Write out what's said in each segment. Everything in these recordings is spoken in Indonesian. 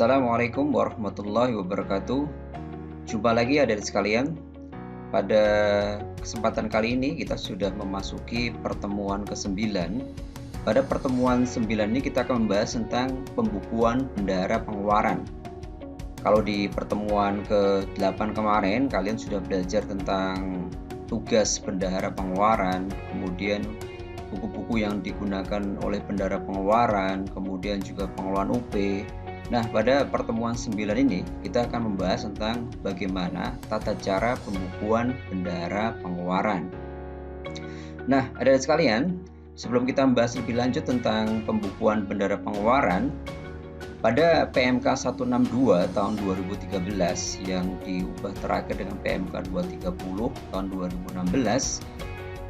Assalamualaikum warahmatullahi wabarakatuh. Jumpa lagi adik-adik sekalian. Pada kesempatan kali ini kita sudah memasuki pertemuan ke-9. Pada pertemuan 9 ini kita akan membahas tentang pembukuan bendahara pengeluaran. Kalau di pertemuan ke-8 kemarin kalian sudah belajar tentang tugas bendahara pengeluaran, kemudian buku-buku yang digunakan oleh bendahara pengeluaran, kemudian juga pengelolaan UP. Nah, pada pertemuan 9 ini kita akan membahas tentang bagaimana tata cara pembukuan bendahara pengeluaran. Nah, adik-adik sekalian, sebelum kita membahas lebih lanjut tentang pembukuan bendahara pengeluaran, pada PMK 162 tahun 2013 yang diubah terakhir dengan PMK 230 tahun 2016,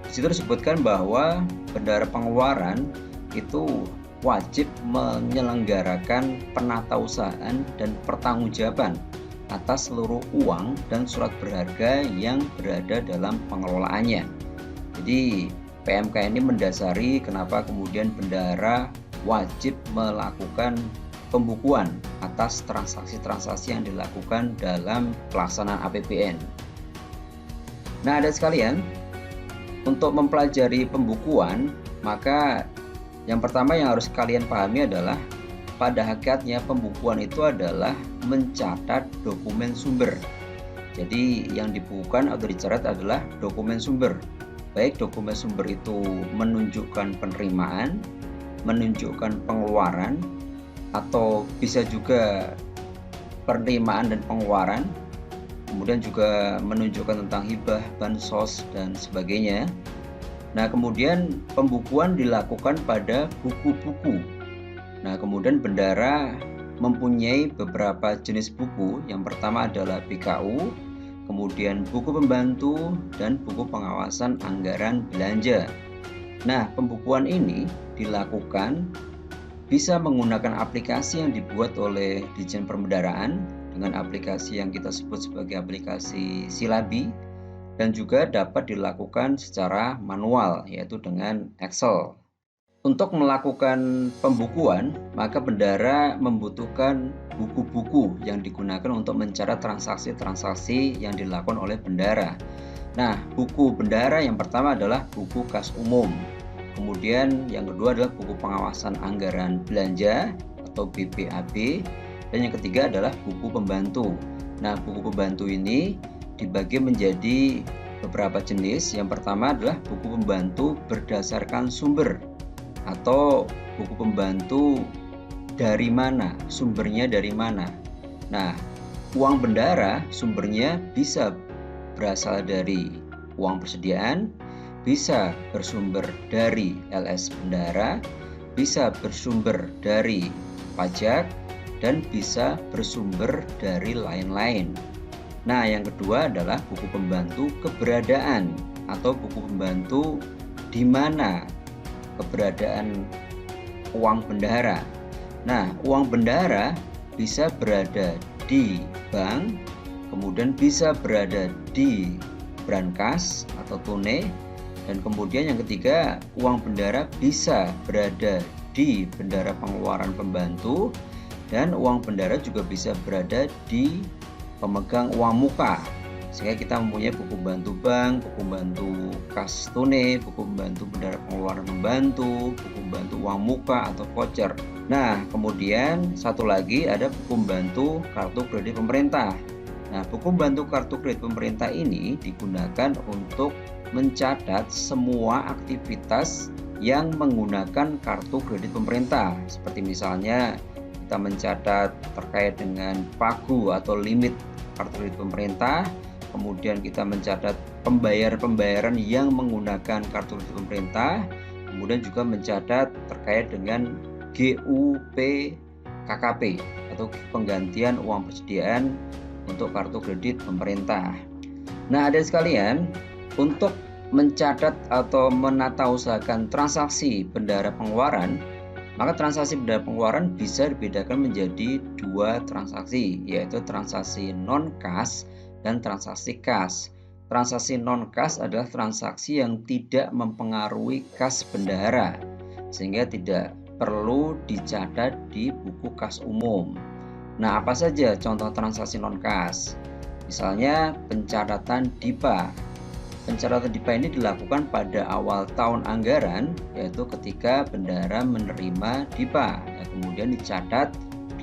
disitu disebutkan bahwa bendahara pengeluaran itu wajib menyelenggarakan penatausahaan dan pertanggungjawaban atas seluruh uang dan surat berharga yang berada dalam pengelolaannya. Jadi PMK ini mendasari kenapa kemudian bendahara wajib melakukan pembukuan atas transaksi-transaksi yang dilakukan dalam pelaksanaan APBN. Nah, adik sekalian, untuk mempelajari pembukuan, maka yang pertama yang harus kalian pahami adalah pada hakikatnya pembukuan itu adalah mencatat dokumen sumber. Jadi yang dibukukan atau dicatat adalah dokumen sumber. Baik dokumen sumber itu menunjukkan penerimaan, menunjukkan pengeluaran, atau bisa juga penerimaan dan pengeluaran, kemudian juga menunjukkan tentang hibah, bansos, dan sebagainya. Nah, kemudian pembukuan dilakukan pada buku-buku. Nah, kemudian bendahara mempunyai beberapa jenis buku. Yang pertama adalah BKU, kemudian buku pembantu, dan buku pengawasan anggaran belanja. Nah, pembukuan ini dilakukan bisa menggunakan aplikasi yang dibuat oleh Ditjen Perbendaharaan dengan aplikasi yang kita sebut sebagai aplikasi Silabi, dan juga dapat dilakukan secara manual, yaitu dengan Excel. Untuk melakukan pembukuan, maka bendahara membutuhkan buku-buku yang digunakan untuk mencatat transaksi-transaksi yang dilakukan oleh bendahara. Nah, buku bendahara yang pertama adalah buku kas umum. Kemudian yang kedua adalah buku pengawasan anggaran belanja atau BPAB. Dan yang ketiga adalah buku pembantu. Nah, buku pembantu ini dibagi menjadi beberapa jenis. Yang pertama adalah buku pembantu berdasarkan sumber atau buku pembantu dari mana, sumbernya dari mana. Nah, uang bendahara sumbernya bisa berasal dari uang persediaan, bisa bersumber dari LS bendahara, bisa bersumber dari pajak, dan bisa bersumber dari lain-lain. Nah, yang kedua adalah buku pembantu keberadaan atau buku pembantu di mana keberadaan uang bendahara. Nah, uang bendahara bisa berada di bank, kemudian bisa berada di brankas atau tunai, dan kemudian yang ketiga, uang bendahara bisa berada di bendahara pengeluaran pembantu, dan uang bendahara juga bisa berada di pemegang uang muka, sehingga kita mempunyai buku pembantu bank, buku pembantu kas tunai, buku pembantu bendahara pengeluaran pembantu, buku pembantu uang muka atau voucher. Nah, kemudian satu lagi ada buku pembantu kartu kredit pemerintah. Nah, buku pembantu kartu kredit pemerintah ini digunakan untuk mencatat semua aktivitas yang menggunakan kartu kredit pemerintah, seperti misalnya kita mencatat terkait dengan pagu atau limit kartu kredit pemerintah, kemudian kita mencatat pembayaran-pembayaran yang menggunakan kartu kredit pemerintah, kemudian juga mencatat terkait dengan GUP KKP atau penggantian uang persediaan untuk kartu kredit pemerintah. Nah, adik sekalian, untuk mencatat atau menatausahakan transaksi bendahara pengeluaran, maka transaksi bendahara pengeluaran bisa dibedakan menjadi dua transaksi, yaitu transaksi non-kas dan transaksi kas. Transaksi non-kas adalah transaksi yang tidak mempengaruhi kas bendahara, sehingga tidak perlu dicatat di buku kas umum. Nah, apa saja contoh transaksi non-kas? Misalnya pencatatan DIPA. Pencatatan DIPA ini dilakukan pada awal tahun anggaran, yaitu ketika bendahara menerima DIPA. Nah, kemudian dicatat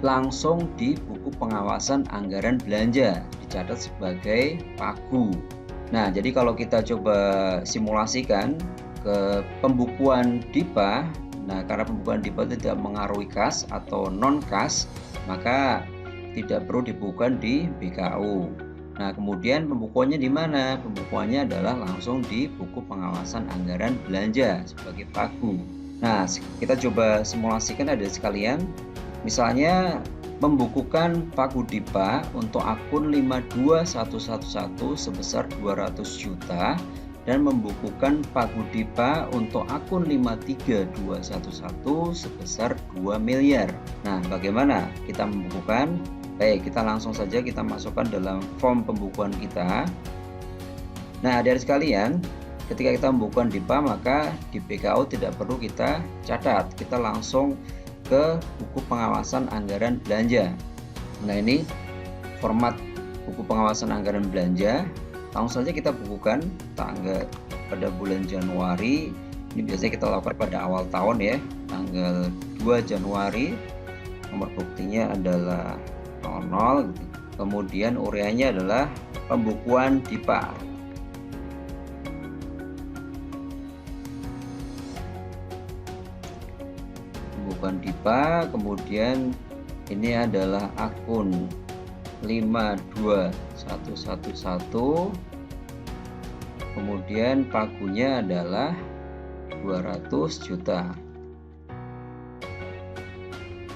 langsung di buku pengawasan anggaran belanja, dicatat sebagai pagu. Nah, jadi kalau kita coba simulasikan ke pembukuan DIPA, nah karena pembukuan DIPA tidak mengaruhi kas atau non-kas, maka tidak perlu dibukukan di BKU. Nah, kemudian pembukuannya di mana? Pembukuannya adalah langsung di buku pengawasan anggaran belanja sebagai pagu. Nah, kita coba simulasikan ada sekalian. Misalnya membukukan pagu DIPA untuk akun 52111 sebesar 200 juta dan membukukan pagu DIPA untuk akun 53211 sebesar 2 miliar. Nah, bagaimana kita membukukan? Baik, kita langsung saja kita masukkan dalam form pembukuan kita. Nah, adik sekalian, ketika kita membukukan DIPA, maka di BKU tidak perlu kita catat, kita langsung ke buku pengawasan anggaran belanja. Nah, ini format buku pengawasan anggaran belanja. Langsung saja kita bukukan tanggal pada bulan Januari. Ini biasanya kita lakukan pada awal tahun ya, tanggal 2 Januari. Nomor buktinya adalah 00. Kemudian ureanya adalah pembukuan DIPA. Pembukuan DIPA, kemudian ini adalah akun 52111, kemudian pagunya adalah 200 juta.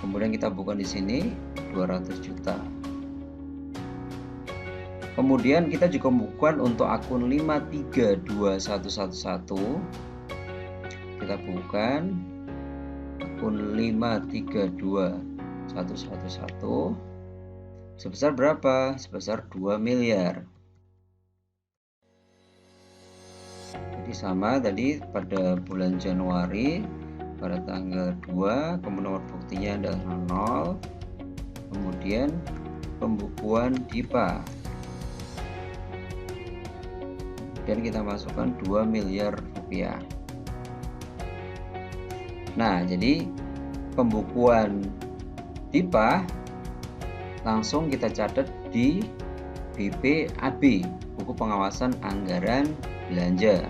Kemudian kita buka di sini 200 juta. Kemudian kita juga bukukan untuk akun 532111. Kita bukukan akun 532111 sebesar berapa? Sebesar 2 miliar. Jadi sama tadi pada bulan Januari pada tanggal 2, kemudian nomor buktinya adalah 00. Kemudian pembukuan DIPA. Dan kita masukkan 2 miliar rupiah. Nah, jadi pembukuan DIPA langsung kita catat di BPAB, buku pengawasan anggaran belanja.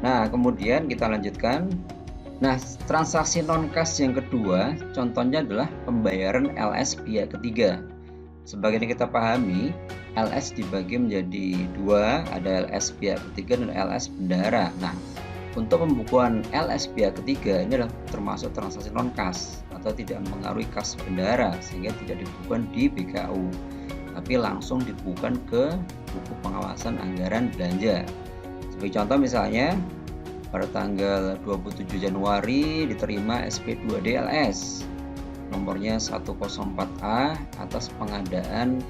Nah, kemudian kita lanjutkan. Nah, transaksi non-kas yang kedua, contohnya adalah pembayaran LS pihak ketiga. Sebagai yang kita pahami, LS dibagi menjadi dua, ada LS pihak ketiga dan LS bendahara. Nah, untuk pembukuan LS pihak ketiga ini adalah termasuk transaksi non-kas atau tidak mengaruhi kas bendahara, sehingga tidak dibukukan di BKU, tapi langsung dibukukan ke buku pengawasan anggaran belanja. Sebagai contoh misalnya, pada tanggal 27 Januari diterima SP2D LS nomornya 104A atas pengadaan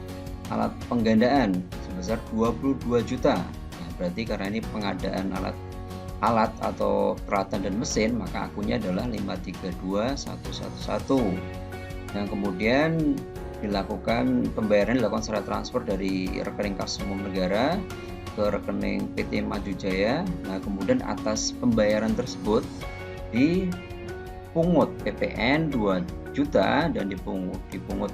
alat penggandaan sebesar 22 juta. Nah, berarti karena ini pengadaan alat atau peralatan dan mesin, maka akunnya adalah 532111. Yang kemudian pembayaran dilakukan secara transfer dari rekening kas umum negara ke rekening PT Maju Jaya. Nah, kemudian atas pembayaran tersebut dipungut PPN 2 juta dan dipungut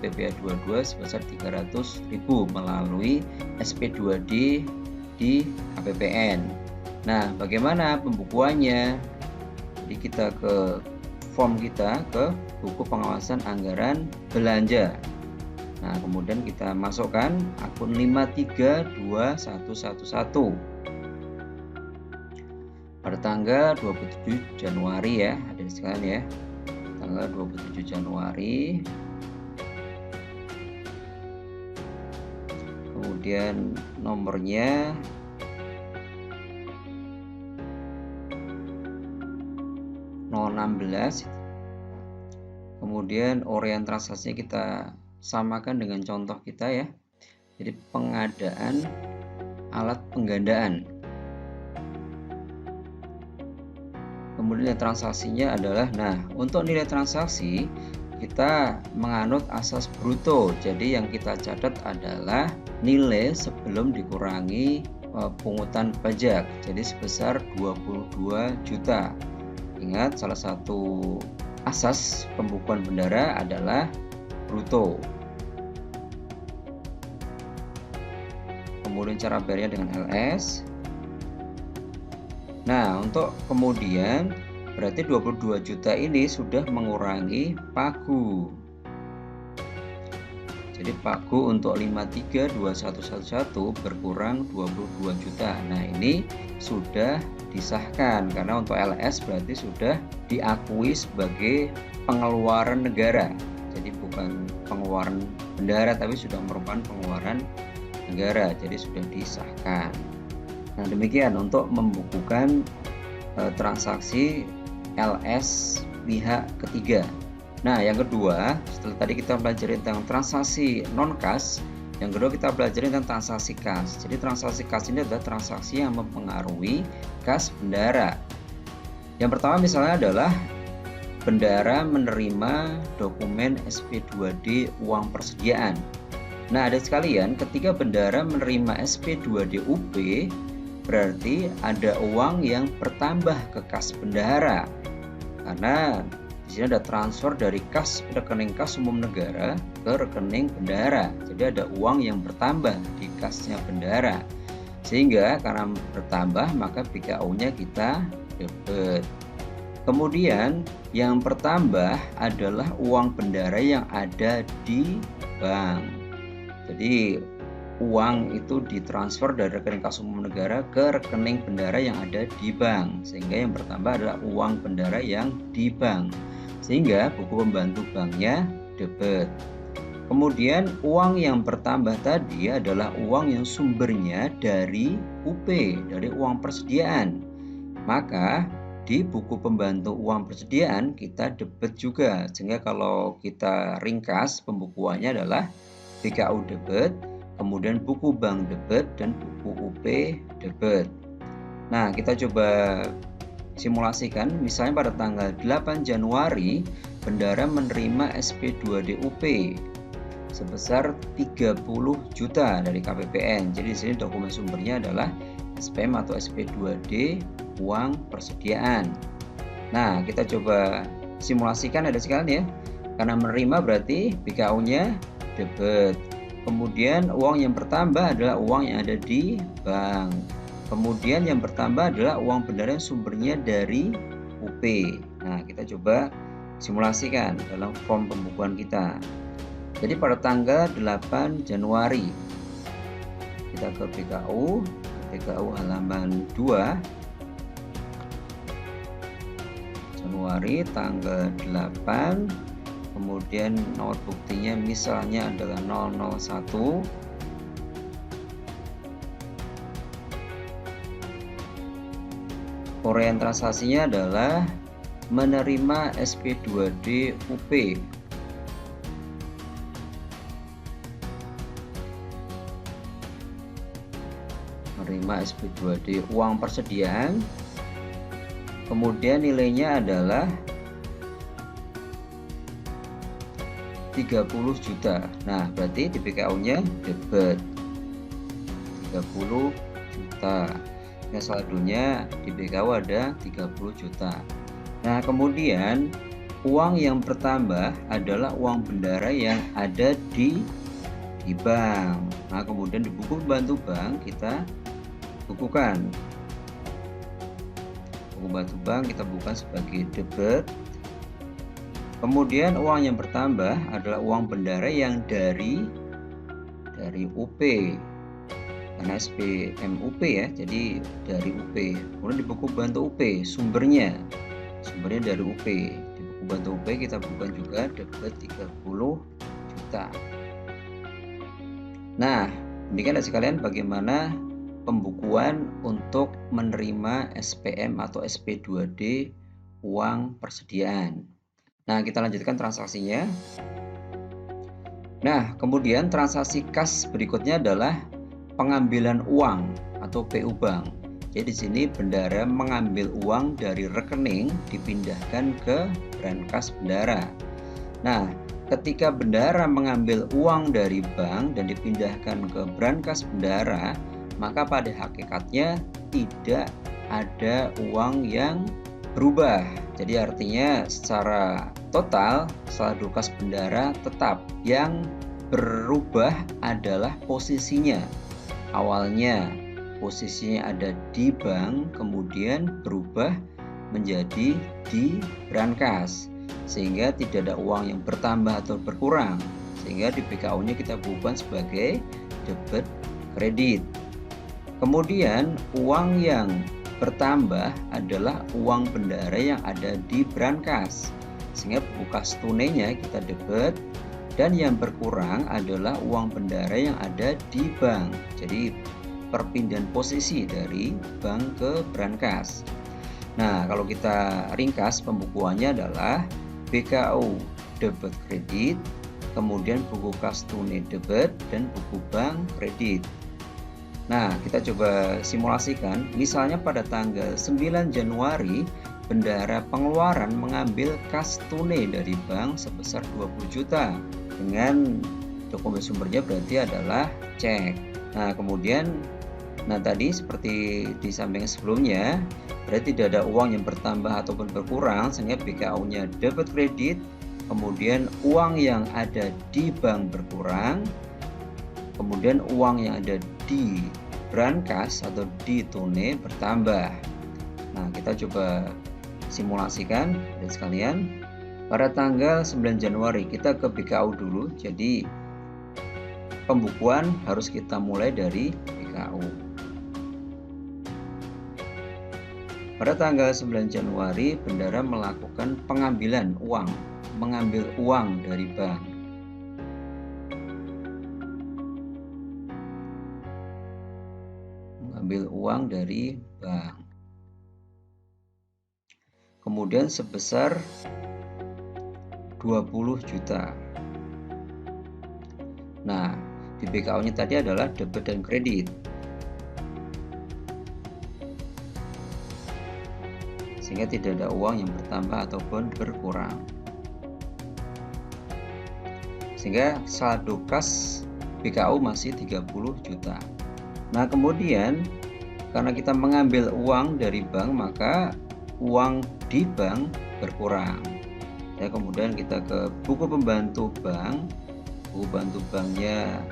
PPh 22 sebesar 300.000 melalui SP2D di APBN. Nah, bagaimana pembukuannya? Jadi kita ke form kita, ke buku pengawasan anggaran belanja. Nah, kemudian kita masukkan akun 532111 pada tanggal 27 Januari ya, hadirin sekalian ya. Tanggal 27 Januari. Kemudian nomornya (016). Kemudian uraian transaksinya kita samakan dengan contoh kita ya. Jadi pengadaan alat penggandaan. Kemudian nilai transaksinya adalah, nah untuk nilai transaksi kita menganut asas bruto. Jadi yang kita catat adalah nilai sebelum dikurangi pungutan pajak. Jadi sebesar 22 juta. Ingat, salah satu asas pembukuan bendara adalah bruto. Kemudian cara bayarnya dengan LS. Nah, untuk kemudian berarti 22 juta ini sudah mengurangi pagu. Jadi pagu untuk 532111 berkurang 22 juta. Nah, ini sudah disahkan karena untuk LS berarti sudah diakui sebagai pengeluaran negara. Jadi bukan pengeluaran bendara tapi sudah merupakan pengeluaran negara. Jadi sudah disahkan. Nah, demikian untuk membukukan transaksi LS pihak ketiga. Nah, yang kedua, setelah tadi kita pelajari tentang transaksi non-kas, yang kedua kita pelajari tentang transaksi kas. Jadi transaksi kas ini adalah transaksi yang mempengaruhi kas bendara. Yang pertama misalnya adalah bendara menerima dokumen SP2D uang persediaan. Nah, adik sekalian, ketika bendara menerima SP2D UP, berarti ada uang yang bertambah ke kas bendara. Karena di sini ada transfer dari kas rekening kas umum negara ke rekening bendara. Jadi ada uang yang bertambah di kasnya bendara. Sehingga karena bertambah maka BKU-nya kita debit. Kemudian yang bertambah adalah uang bendara yang ada di bank. Jadi uang itu ditransfer dari rekening kas umum negara ke rekening bendara yang ada di bank. Sehingga yang bertambah adalah uang bendara yang di bank. Sehingga buku pembantu banknya debit. Kemudian uang yang bertambah tadi adalah uang yang sumbernya dari UP, dari uang persediaan. Maka di buku pembantu uang persediaan kita debit juga. Sehingga kalau kita ringkas pembukuannya adalah BKU debit, kemudian buku bank debit, dan buku UP debit. Nah, kita coba simulasikan, misalnya pada tanggal 8 Januari bendara menerima SP2D UP sebesar 30 juta dari KPPN. Jadi di sini dokumen sumbernya adalah SPM atau SP2D uang persediaan. Nah, kita coba simulasikan ada sekalian ya. Karena menerima berarti BKU-nya debit. Kemudian uang yang bertambah adalah uang yang ada di bank. Kemudian yang bertambah adalah uang bendara yang sumbernya dari UP. Nah, kita coba simulasikan dalam form pembukuan kita. Jadi pada tanggal 8 Januari kita ke BKU halaman 2. Januari tanggal 8. Kemudian nomor buktinya misalnya adalah 001. Uraian transaksinya adalah menerima SP2D UP. Menerima SP2D uang persediaan. Kemudian nilainya adalah 30 juta. Nah, berarti di BKU-nya debit 30 juta. Nah, saldonya di BKU ada 30 juta. Nah, kemudian uang yang bertambah adalah uang bendara yang ada di bank. Nah, kemudian di buku pembantu bank kita bukukan. Buku pembantu bank kita buka sebagai debit. Kemudian uang yang bertambah adalah uang bendara yang dari UP. Karena SPM UP ya, jadi dari UP. Kemudian di buku bantu UP sumbernya dari UP. Di buku bantu UP kita buka juga debit 30 juta. Nah, demikian sekalian bagaimana pembukuan untuk menerima SPM atau SP2D uang persediaan. Nah, kita lanjutkan transaksinya. Nah, kemudian transaksi kas berikutnya adalah pengambilan uang atau PU bank. Jadi di sini bendara mengambil uang dari rekening dipindahkan ke brankas bendara. Nah, ketika bendahara mengambil uang dari bank dan dipindahkan ke brankas bendahara, maka pada hakikatnya tidak ada uang yang berubah. Jadi artinya secara total saldo kas bendahara tetap, yang berubah adalah posisinya. Awalnya posisinya ada di bank, kemudian berubah menjadi di brankas, sehingga tidak ada uang yang bertambah atau berkurang, sehingga di BKU-nya kita bukan sebagai debit kredit. Kemudian uang yang bertambah adalah uang bendahara yang ada di brankas, sehingga buku kas tunainya kita debit, dan yang berkurang adalah uang bendahara yang ada di bank. Jadi perpindahan posisi dari bank ke brankas. Nah, kalau kita ringkas pembukuannya adalah BKU debit kredit, kemudian buku kas tunai debit, dan buku bank kredit. Nah, kita coba simulasikan. Misalnya pada tanggal 9 Januari, bendahara pengeluaran mengambil kas tunai dari bank sebesar 20 juta. Dengan dokumen sumbernya berarti adalah cek. Nah, kemudian tadi seperti di samping sebelumnya, berarti tidak ada uang yang bertambah ataupun berkurang, sehingga BKU-nya debit kredit, kemudian uang yang ada di bank berkurang, kemudian uang yang ada di brankas atau di tunai bertambah. Nah, kita coba simulasikan dan sekalian. Pada tanggal 9 Januari kita ke BKU dulu, jadi pembukuan harus kita mulai dari BKU. Pada tanggal 9 Januari, bendahara melakukan pengambilan uang, mengambil uang dari bank. Mengambil uang dari bank. Kemudian sebesar 20 juta. Nah, di BKU-nya tadi adalah debit dan kredit. Sehingga tidak ada uang yang bertambah ataupun berkurang, sehingga saldo kas BKU masih 30 juta. Nah, kemudian karena kita mengambil uang dari bank, maka uang di bank berkurang. Ya, kemudian kita ke buku pembantu bank. Buku pembantu banknya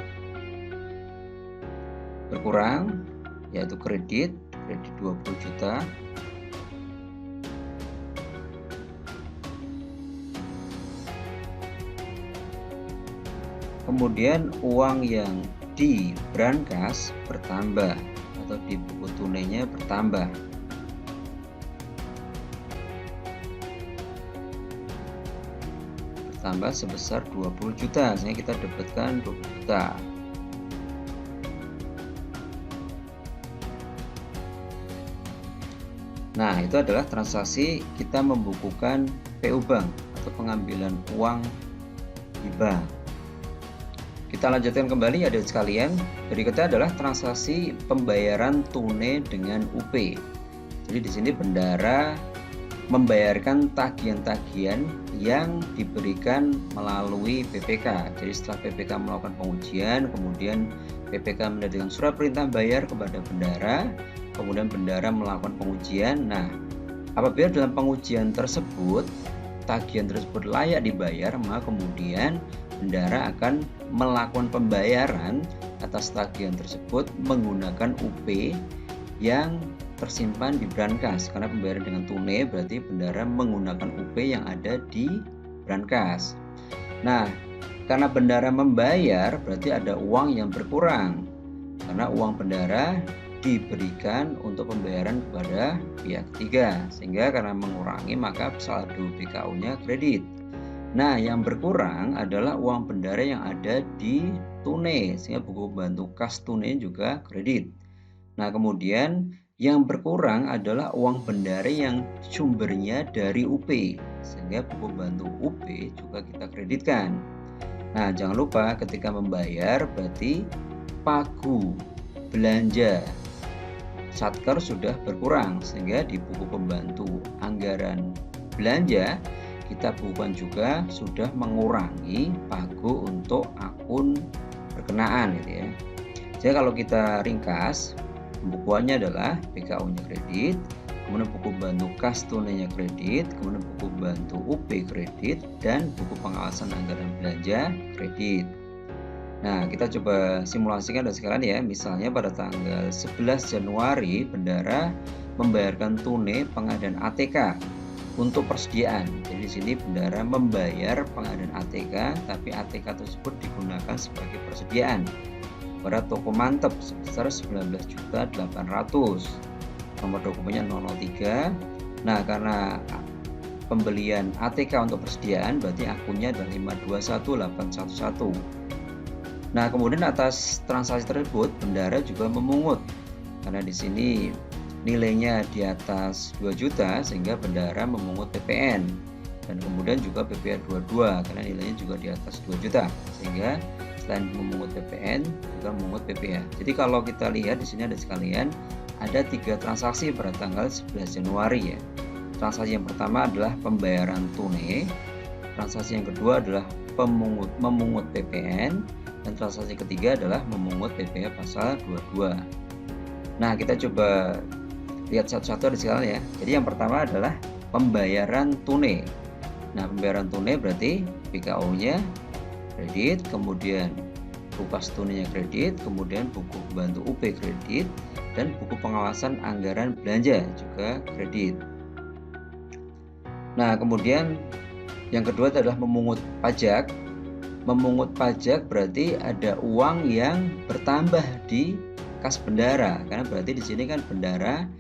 berkurang, yaitu kredit 20 juta. Kemudian uang yang di brankas bertambah atau di buku tunainya bertambah. Bertambah sebesar 20 juta, sehingga kita dapatkan 20 juta. Nah, itu adalah transaksi kita membukukan PU bank atau pengambilan uang di bank. Kita lanjutkan kembali adik sekalian. Berikutnya adalah transaksi pembayaran tunai dengan UP. Jadi di sini bendahara membayarkan tagihan-tagihan yang diberikan melalui PPK. Jadi setelah PPK melakukan pengujian, kemudian PPK menerbitkan surat perintah bayar kepada bendahara, kemudian bendahara melakukan pengujian. Nah, apabila dalam pengujian tersebut tagihan tersebut layak dibayar, maka kemudian bendahara akan melakukan pembayaran atas tagihan tersebut menggunakan UP yang tersimpan di brankas. Karena pembayaran dengan tunai berarti bendahara menggunakan UP yang ada di brankas. Nah, karena bendahara membayar berarti ada uang yang berkurang, karena uang bendahara diberikan untuk pembayaran kepada pihak ketiga, sehingga karena mengurangi maka saldo BKU-nya kredit. Nah, yang berkurang adalah uang bendahara yang ada di tunai, sehingga buku pembantu kas tunai juga kredit. Nah, kemudian yang berkurang adalah uang bendahara yang sumbernya dari UP, sehingga buku pembantu UP juga kita kreditkan. Nah, jangan lupa ketika membayar berarti pagu belanja Satker sudah berkurang, sehingga di buku pembantu anggaran belanja kita bukukan juga sudah mengurangi pagu untuk akun berkenaan gitu ya. Jadi kalau kita ringkas, pembukuannya adalah BKU-nya kredit, kemudian buku bantu kas tunainya kredit, kemudian buku bantu UP kredit, dan buku pengawasan anggaran belanja kredit. Nah, kita coba simulasikan dari sekarang ya. Misalnya pada tanggal 11 Januari bendara membayarkan tunai pengadaan ATK untuk persediaan. Jadi di sini bendara membayar pengadaan ATK, tapi ATK tersebut digunakan sebagai persediaan pada toko mantep sebesar 19.800.000. Nomor dokumennya 003. Nah, karena pembelian ATK untuk persediaan berarti akunnya adalah 521811. Nah, kemudian atas transaksi tersebut bendara juga memungut karena di sini nilainya di atas 2 juta sehingga bendara memungut PPN, dan kemudian juga PPh 22 karena nilainya juga di atas 2 juta sehingga selain memungut PPN juga memungut PPh. Jadi kalau kita lihat di sini ada sekalian ada 3 transaksi pada tanggal 11 Januari ya. Transaksi yang pertama adalah pembayaran tunai, transaksi yang kedua adalah memungut PPN, dan transaksi ketiga adalah memungut PPh pasal 22. Nah, kita coba lihat satu-satu di sini ya. Jadi yang pertama adalah pembayaran tunai. Nah, pembayaran tunai berarti BKU-nya kredit, kemudian buku kas tunainya kredit, kemudian buku bantu UP kredit, dan buku pengawasan anggaran belanja juga kredit. Nah, kemudian yang kedua adalah memungut pajak. Memungut pajak berarti ada uang yang bertambah di kas bendara, karena berarti di sini kan bendara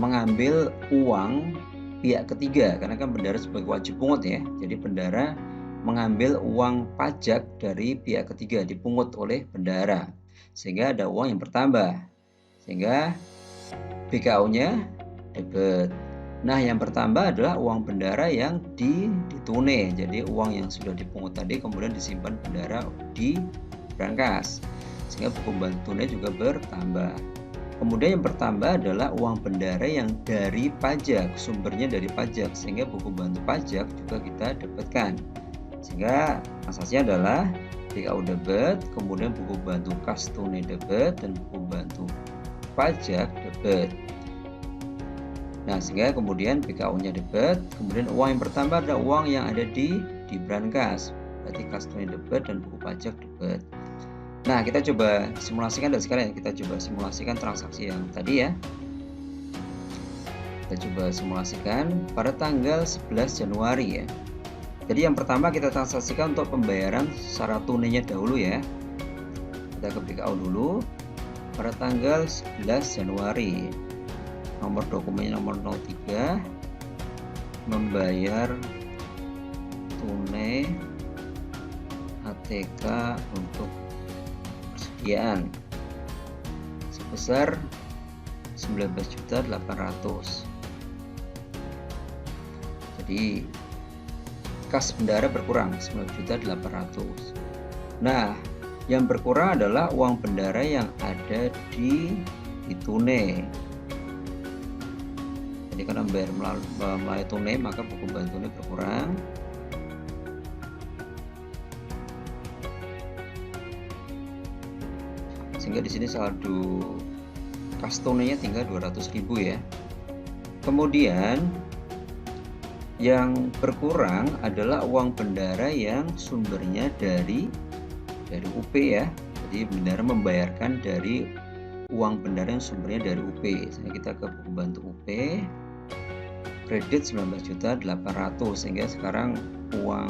mengambil uang pihak ketiga, karena kan bendara sebagai wajib pungut ya. Jadi bendara mengambil uang pajak dari pihak ketiga dipungut oleh bendara, sehingga ada uang yang bertambah, sehingga BKU-nya debit. Nah, yang bertambah adalah uang bendara yang ditunai. Jadi uang yang sudah dipungut tadi kemudian disimpan bendara di brankas, sehingga buku bantu tunai juga bertambah. Kemudian yang bertambah adalah uang bendara yang dari pajak, sumbernya dari pajak, sehingga buku bantu pajak juga kita dapatkan. Sehingga transaksinya adalah BKU debit, kemudian buku bantu kas tunai debit, dan buku bantu pajak debit. Nah, sehingga kemudian BKU-nya debit, kemudian uang yang bertambah adalah uang yang ada di brankas, berarti kas tunai debit dan buku pajak debit. Nah, kita coba simulasikan dan sekalian kita coba simulasikan transaksi yang tadi ya. Kita coba simulasikan pada tanggal 11 Januari ya. Jadi yang pertama kita transaksikan untuk pembayaran secara tunainya dahulu ya. Kita ke BKU dulu pada tanggal 11 Januari. Nomor dokumennya nomor 03, membayar tunai ATK untuk persediaan sebesar 19.800.000. Jadi kas bendara berkurang 19.800.000. Nah, yang berkurang adalah uang bendara yang ada di tunai. Jadi karena membayar melalui tunai maka buku bantu tunai berkurang. Sehingga di sini saldo kas tunainya tinggal 200.000 ya. Kemudian yang berkurang adalah uang bendara yang sumbernya dari UP ya. Jadi bendara membayarkan dari uang bendara yang sumbernya dari UP. Sehingga kita ke buku bantu UP kredit 19.800.000, sehingga sekarang uang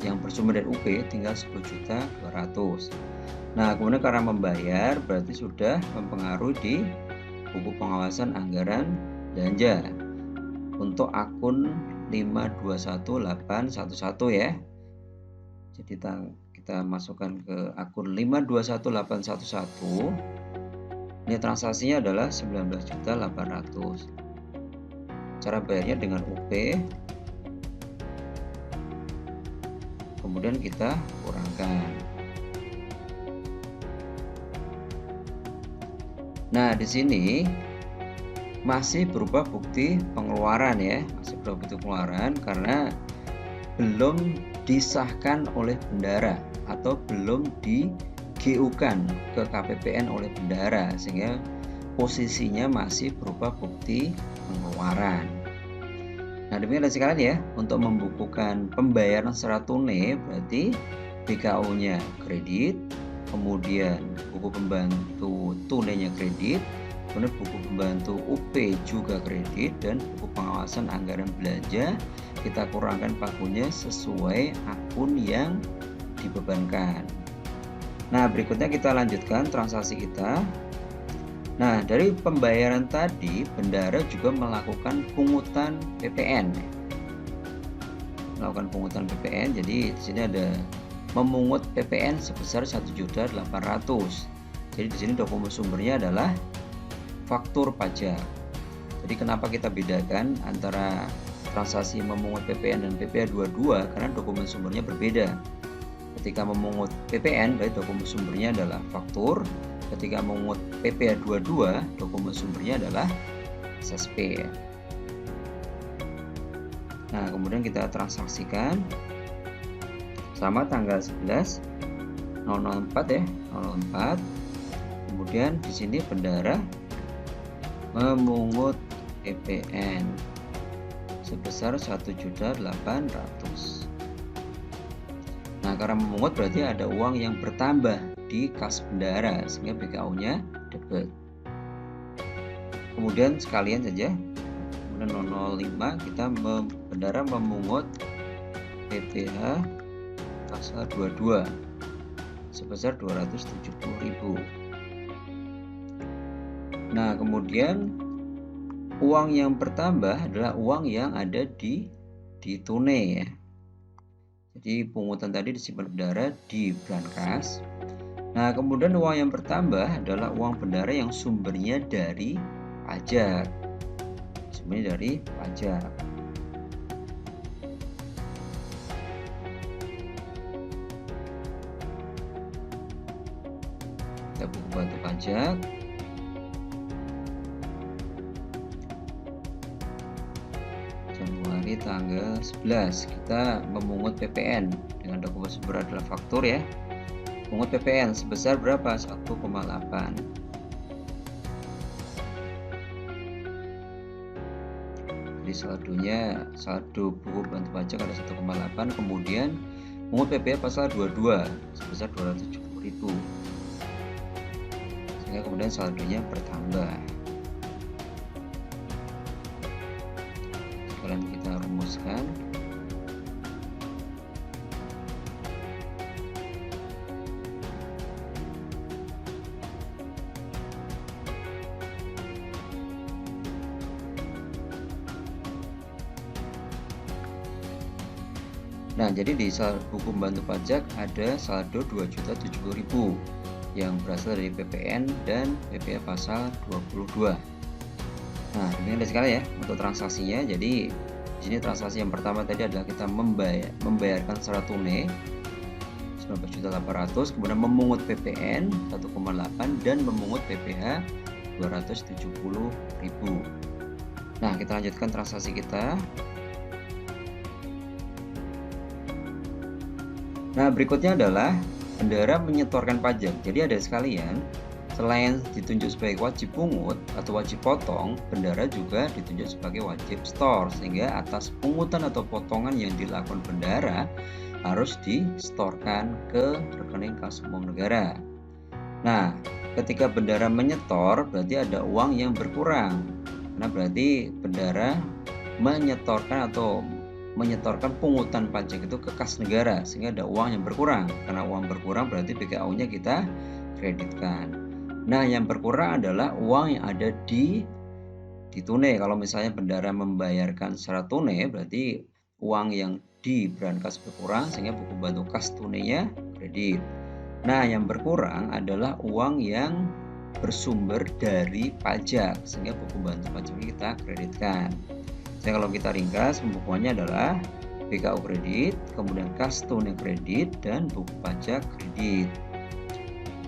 yang bersumber dari UP tinggal 10.200.000. Nah, kemudian karena membayar berarti sudah mempengaruhi di buku pengawasan anggaran belanja untuk akun 521811 ya. Jadi kita masukkan ke akun 521811. Ini transaksinya adalah 19.800.000. Cara bayarnya dengan UP. Kemudian kita kurangkan. Nah, di sini masih berupa bukti pengeluaran ya, masih berupa bukti pengeluaran karena belum disahkan oleh bendahara atau belum di GU-kan ke KPPN oleh bendahara, sehingga posisinya masih berupa bukti pengeluaran. Nah, demikian sekalian ya, untuk membukukan pembayaran secara tunai berarti BKU-nya kredit, kemudian buku pembantu tunainya kredit, kemudian buku pembantu UP juga kredit, dan buku pengawasan anggaran belanja kita kurangkan pakunya sesuai akun yang dibebankan. Nah, berikutnya kita lanjutkan transaksi kita. Nah, dari pembayaran tadi, bendahara juga melakukan pungutan PPN. Melakukan pungutan PPN, jadi di sini ada memungut PPN sebesar 1.800.000. Jadi di sini dokumen sumbernya adalah faktur pajak. Jadi kenapa kita bedakan antara transaksi memungut PPN dan PPh 22? Karena dokumen sumbernya berbeda. Ketika memungut PPN, berarti dokumen sumbernya adalah faktur. Ketika memungut PPh 22, dokumen sumbernya adalah SSP. Nah, kemudian kita transaksikan sama tanggal 11/04 ya, 04. Kemudian di sini bendahara memungut PPN sebesar 1.800.000. Nah, karena memungut berarti ada uang yang bertambah di kas bendahara sehingga BKU-nya debit. Kemudian sekalian saja, kemudian 005 kita bendahara memungut PPh pasal 22 sebesar 270.000. Nah, kemudian uang yang bertambah adalah uang yang ada di tunai ya. Jadi pungutan tadi disimpan bendahara di brankas. Nah, kemudian uang yang bertambah adalah uang bendahara yang sumbernya dari pajak. Sumbernya dari pajak. Kita buku bantu pajak. Januari tanggal 11 kita memungut PPN dengan dokumen sumber adalah faktur ya. Pungut PPN sebesar berapa? 1,8. Jadi saldo buku bantu pajak ada 1,8, kemudian pungut PPh pasal 22 sebesar 270.000. Sehingga kemudian saldonya bertambah. Sekarang kita rumuskan. Nah, jadi di buku pembantu pajak ada saldo 2.070.000 yang berasal dari PPN dan PPh pasal 22. Nah, ini ada sekali ya untuk transaksinya. Jadi di sini transaksi yang pertama tadi adalah kita membayarkan secara tunai 19.800.000, kemudian memungut PPN 1,8 dan memungut PPh 270.000. Nah, kita lanjutkan transaksi kita. Nah, berikutnya adalah bendahara menyetorkan pajak. Jadi ada sekalian, selain ditunjuk sebagai wajib pungut atau wajib potong, bendahara juga ditunjuk sebagai wajib store, sehingga atas pungutan atau potongan yang dilakukan bendahara harus distorkan ke rekening kas umum negara. Nah, ketika bendahara menyetor berarti ada uang yang berkurang. Nah, berarti bendahara menyetorkan pungutan pajak itu ke kas negara sehingga ada uang yang berkurang. Karena uang berkurang berarti BKU-nya kita kreditkan. Nah, yang berkurang adalah uang yang ada di tunai. Kalau misalnya bendahara membayarkan secara tunai berarti uang yang di brankas berkurang sehingga buku bantu kas tunainya kredit. Nah, yang berkurang adalah uang yang bersumber dari pajak sehingga buku bantu pajak kita kreditkan. Jadi kalau kita ringkas, pembukuannya adalah BKU kredit, kemudian kas tunai kredit, dan buku pajak kredit.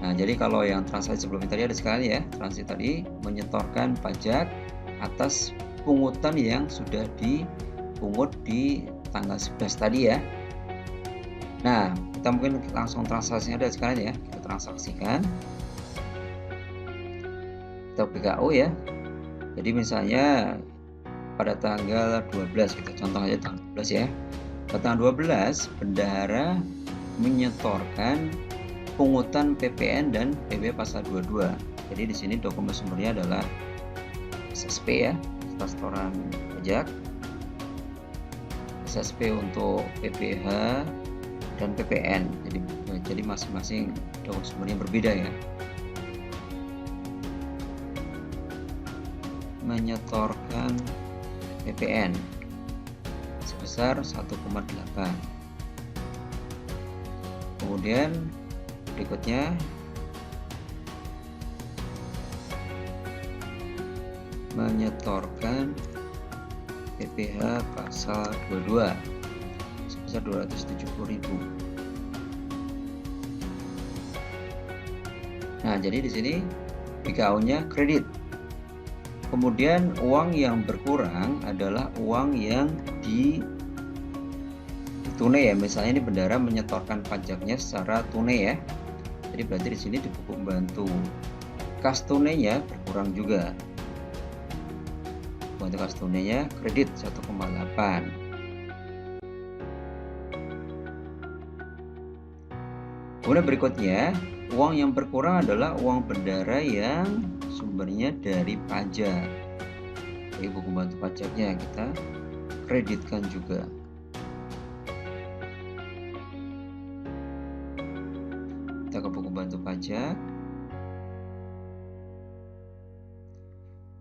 Nah, jadi kalau yang transaksi sebelumnya tadi ada sekali ya, transaksi tadi menyetorkan pajak atas pungutan yang sudah dipungut di tanggal 11 tadi ya. Nah, kita mungkin langsung transaksinya ada sekalian ya. Kita transaksikan. Kita PKO ya. Jadi misalnya pada tanggal 12, kita contoh aja tanggal 12 ya. Pada tanggal 12, bendahara menyetorkan pungutan PPN dan PB pasal 22. Jadi di sini dokumen sumbernya adalah SSP ya, surat setoran pajak. SSP untuk PPh dan PPN. Jadi masing-masing dokumen sumbernya berbeda ya. Menyetorkan PPN sebesar 1,8. Kemudian berikutnya menyetorkan PPh pasal 22 sebesar 270.000. Nah, jadi di sini PKO-nya kredit. Kemudian uang yang berkurang adalah uang yang tunai ya. Misalnya ini bendahara menyetorkan pajaknya secara tunai ya. Jadi berarti di sini di buku pembantu kas tunainya berkurang juga. Untuk kas tunainya kredit 1,8. Kemudian berikutnya, uang yang berkurang adalah uang bendahara yang sumbernya dari pajak. Jadi buku pembantu pajaknya kita kreditkan juga. Kita ke buku pembantu pajak.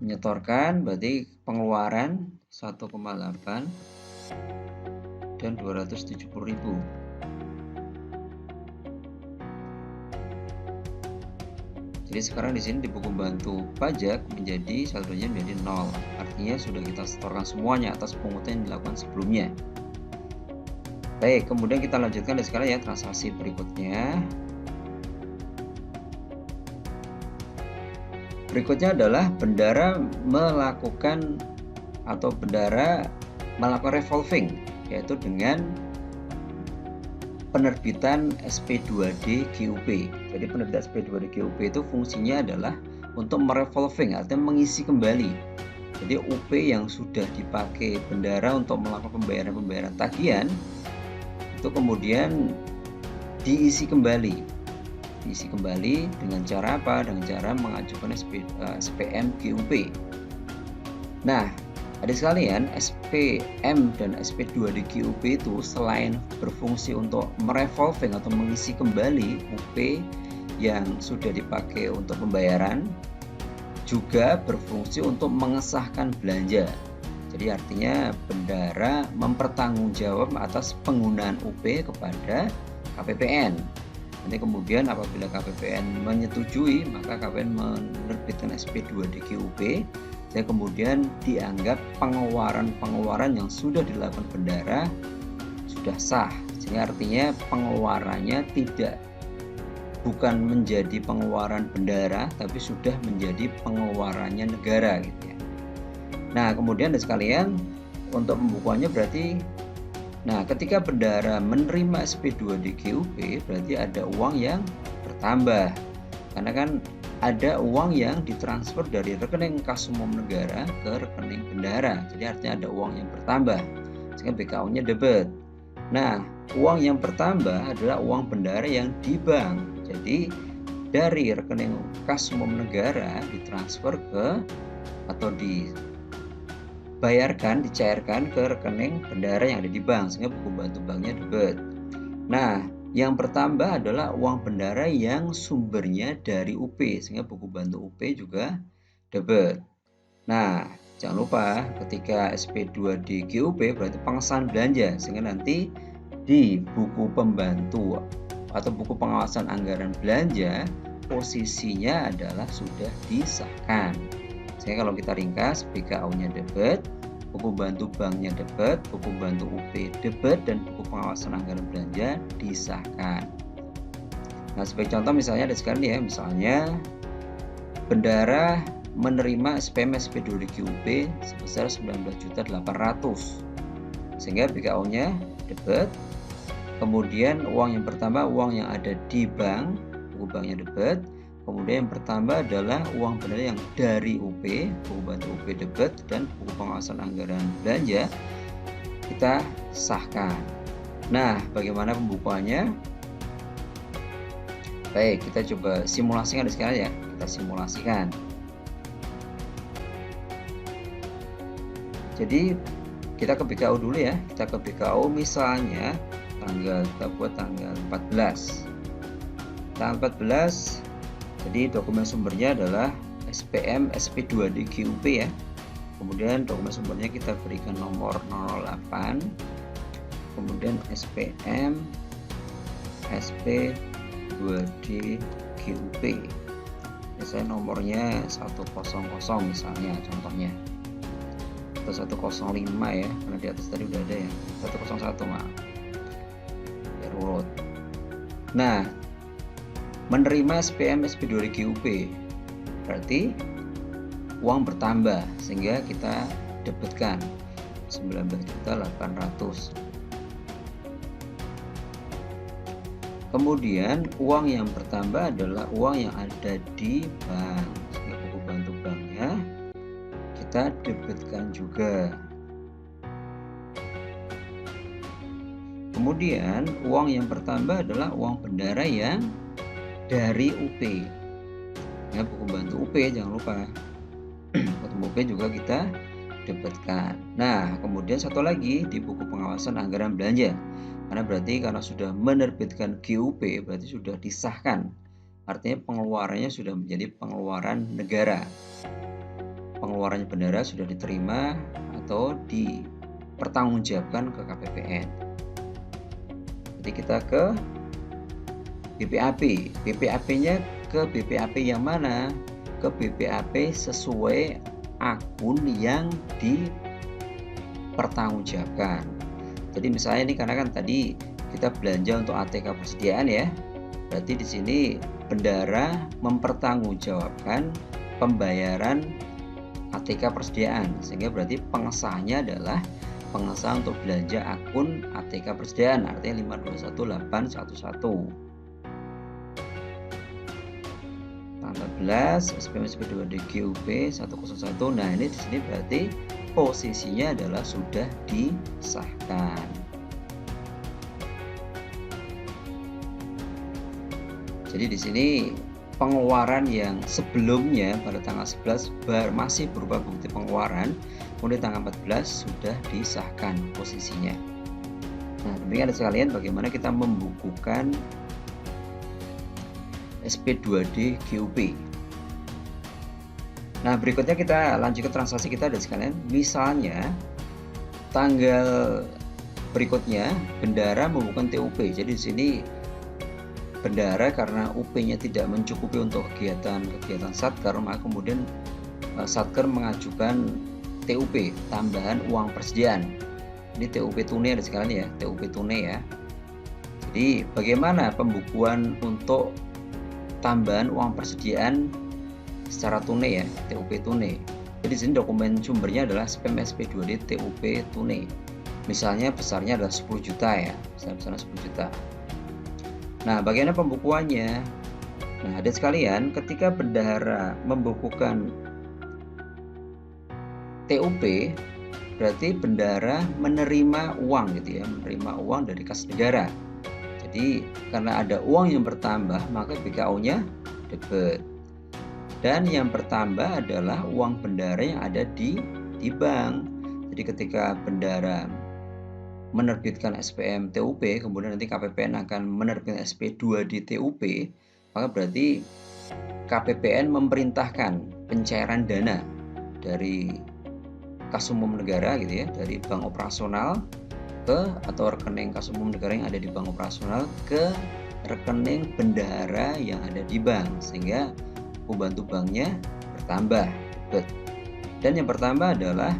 Menyetorkan berarti pengeluaran 1,8 dan 270.000. Jadi sekarang di sini di buku pembantu pajak menjadi saldonya menjadi 0. Artinya sudah kita setorkan semuanya atas pungutan yang dilakukan sebelumnya. Baik, kemudian kita lanjutkan sekarang ya transaksi berikutnya. Berikutnya adalah bendahara melakukan revolving, yaitu dengan penerbitan SP2D GUP. Jadi penerbitan SP2D GUP itu fungsinya adalah untuk merevolving, artinya mengisi kembali. Jadi UP yang sudah dipakai bendahara untuk melakukan pembayaran tagihan itu kemudian diisi kembali. Diisi kembali dengan cara apa? Dengan cara mengajukan SPM GUP. Nah, adik sekalian, SPM dan SP2D GUP itu selain berfungsi untuk merevolving atau mengisi kembali UP yang sudah dipakai untuk pembayaran, juga berfungsi untuk mengesahkan belanja. Jadi artinya bendahara mempertanggungjawab atas penggunaan UP kepada KPPN. Nanti kemudian apabila KPPN menyetujui, maka KPPN menerbitkan SP2D GUP. Dan kemudian dianggap pengeluaran yang sudah dilakukan bendahara sudah sah. Sehingga artinya pengeluarannya bukan menjadi pengeluaran bendahara, tapi sudah menjadi pengeluarannya negara gitu ya. Nah, kemudian sekalian untuk pembukuannya berarti, nah ketika bendahara menerima SP2D GUP berarti ada uang yang bertambah. Karena kan ada uang yang ditransfer dari rekening kas umum negara ke rekening bendahara. Jadi artinya ada uang yang bertambah. Sehingga BKO-nya debit. Nah, uang yang bertambah adalah uang bendahara yang di bank. Jadi dari rekening kas umum negara ditransfer atau dicairkan ke rekening bendahara yang ada di bank. Sehingga buku pembantu banknya debit. Nah, yang bertambah adalah uang bendahara yang sumbernya dari UP, sehingga buku pembantu UP juga debit. Nah, jangan lupa ketika SP2D GUP berarti pengesahan belanja, sehingga nanti di buku pembantu atau buku pengawasan anggaran belanja posisinya adalah sudah disahkan. Sehingga kalau kita ringkas, BKO-nya debit, buku pembantu banknya debit, buku pembantu UP debit, dan buku pengawasan anggaran belanja disahkan. Nah, sebagai contoh misalnya ada sekarang ya, misalnya bendahara menerima SPM SP2D GUP sebesar 19.800.000. sehingga BKO-nya debit. Kemudian uang yang pertama uang yang ada di bank, buku banknya debit. Kemudian yang pertama adalah uang bendara yang dari UP, buku bantu UP debit, dan buku pengawasan anggaran belanja kita sahkan. Nah, bagaimana pembukuannya? Baik, kita coba simulasikan sekarang ya. Kita simulasikan. Jadi kita ke BKO dulu ya. Kita ke BKO misalnya kita buat tanggal 14. Tanggal 14. Jadi dokumen sumbernya adalah SPM SP2D GUP ya. Kemudian dokumen sumbernya kita berikan nomor 08. Kemudian SPM SP2D GUP. Misalnya nomornya 100 misalnya contohnya. Atau 105 ya, karena di atas tadi udah ada ya. 101 maaf. Ya urut. Nah, menerima SPM SP2D GUP berarti uang bertambah sehingga kita debitkan 19.800. Kemudian uang yang bertambah adalah uang yang ada di bank, sehingga buku bantu banknya kita debitkan juga. Kemudian uang yang bertambah adalah uang bendara yang dari UP ya, buku bantu UP jangan lupa. Buku UP juga kita debitkan. Nah, kemudian satu lagi di buku pengawasan anggaran belanja, karena sudah menerbitkan GUP berarti sudah disahkan, artinya pengeluarannya sudah menjadi pengeluaran negara, pengeluarannya bendara sudah diterima atau dipertanggungjawabkan ke KPPN. Jadi kita ke BPAP. BPAP-nya ke BPAP yang mana? Ke BPAP sesuai akun yang dipertanggungjawabkan. Jadi misalnya ini karena kan tadi kita belanja untuk ATK persediaan ya. Berarti di sini bendara mempertanggungjawabkan pembayaran ATK persediaan, sehingga berarti pengesahannya adalah pengesahan untuk belanja akun ATK persediaan, artinya 521811. 14 SPM SP2D GUP 101. Nah, ini di sini berarti posisinya adalah sudah disahkan. Jadi di sini pengeluaran yang sebelumnya pada tanggal 11 masih berupa bukti pengeluaran, kemudian tanggal 14 sudah disahkan posisinya. Nah, demikian sekalian bagaimana kita membukukan SP2D GUP. Nah, berikutnya kita lanjut ke transaksi kita dan sekalian. Misalnya tanggal berikutnya bendara membukukan TUP. Jadi di sini bendara karena UP-nya tidak mencukupi untuk kegiatan Satker, maka kemudian Satker mengajukan TUP, tambahan uang persediaan. Ini TUP tunai ada sekalian ya, TUP tunai ya. Jadi bagaimana pembukuan untuk tambahan uang persediaan secara tunai ya, TUP tunai. Jadi di sini dokumen sumbernya adalah SPM SP2D TUP tunai. Misalnya besarnya adalah 10 juta ya, besarnya 10 juta. Nah, bagaimana pembukuannya? Nah, ada sekalian, ketika bendahara membukukan TUP, berarti bendahara menerima uang gitu ya, menerima uang dari kas negara. Jadi karena ada uang yang bertambah, maka BKO-nya debit. Dan yang bertambah adalah uang bendara yang ada di bank. Jadi ketika bendara menerbitkan SPM TUP, kemudian nanti KPPN akan menerbitkan SP2D TUP, maka berarti KPPN memerintahkan pencairan dana dari kas umum negara gitu ya, dari bank operasional atau rekening kas umum negara yang ada di bank operasional ke rekening bendahara yang ada di bank, sehingga pembantu banknya bertambah. Dan yang pertama adalah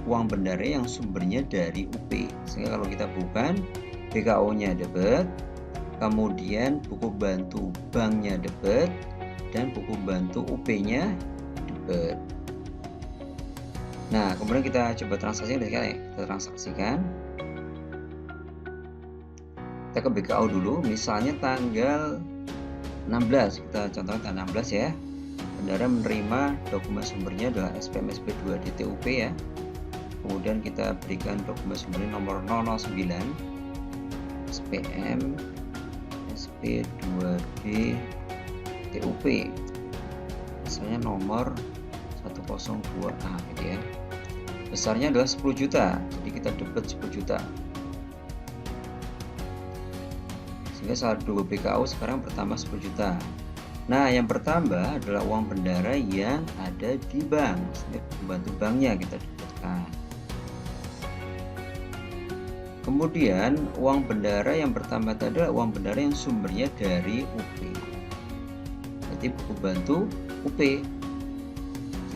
uang bendara yang sumbernya dari UP, sehingga kalau kita bukan BKO-nya debit, kemudian buku bantu banknya debit, dan buku bantu UP-nya debit. Nah, kemudian kita coba transaksikan, kita transaksikan. kita ke BKO dulu, misalnya tanggal 16, kita contohkan tanggal 16 ya. Bendara menerima dokumen sumbernya adalah SPM SP2 DTUP ya. Kemudian kita berikan dokumen sumbernya nomor 009 SPM SP2D TUP, misalnya nomor 102A gitu ya. Besarnya adalah 10 juta, jadi kita debit 10 juta. Sehingga saldo BKO sekarang bertambah 10 juta. Nah, yang bertambah adalah uang bendara yang ada di bank, sehingga pembantu banknya kita dapatkan. Kemudian uang bendara yang bertambah tadi adalah uang bendara yang sumbernya dari UP. Berarti buku bantu UP.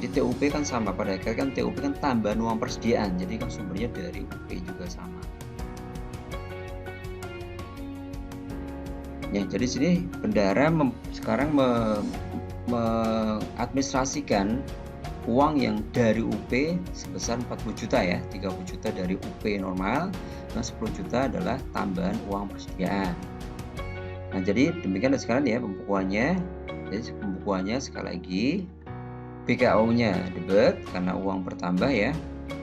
Jadi TUP kan sama, pada akhirnya kan TUP kan tambahan uang persediaan, jadi kan sumbernya dari UP juga sama. Ya, jadi sini bendara sekarang mengadministrasikan uang yang dari UP sebesar 40 juta ya, 30 juta dari UP normal, nah 10 juta adalah tambahan uang persediaan. Nah, jadi demikian sekarang ya pembukuannya. Jadi pembukuannya sekali lagi, BKO-nya debit karena uang bertambah ya.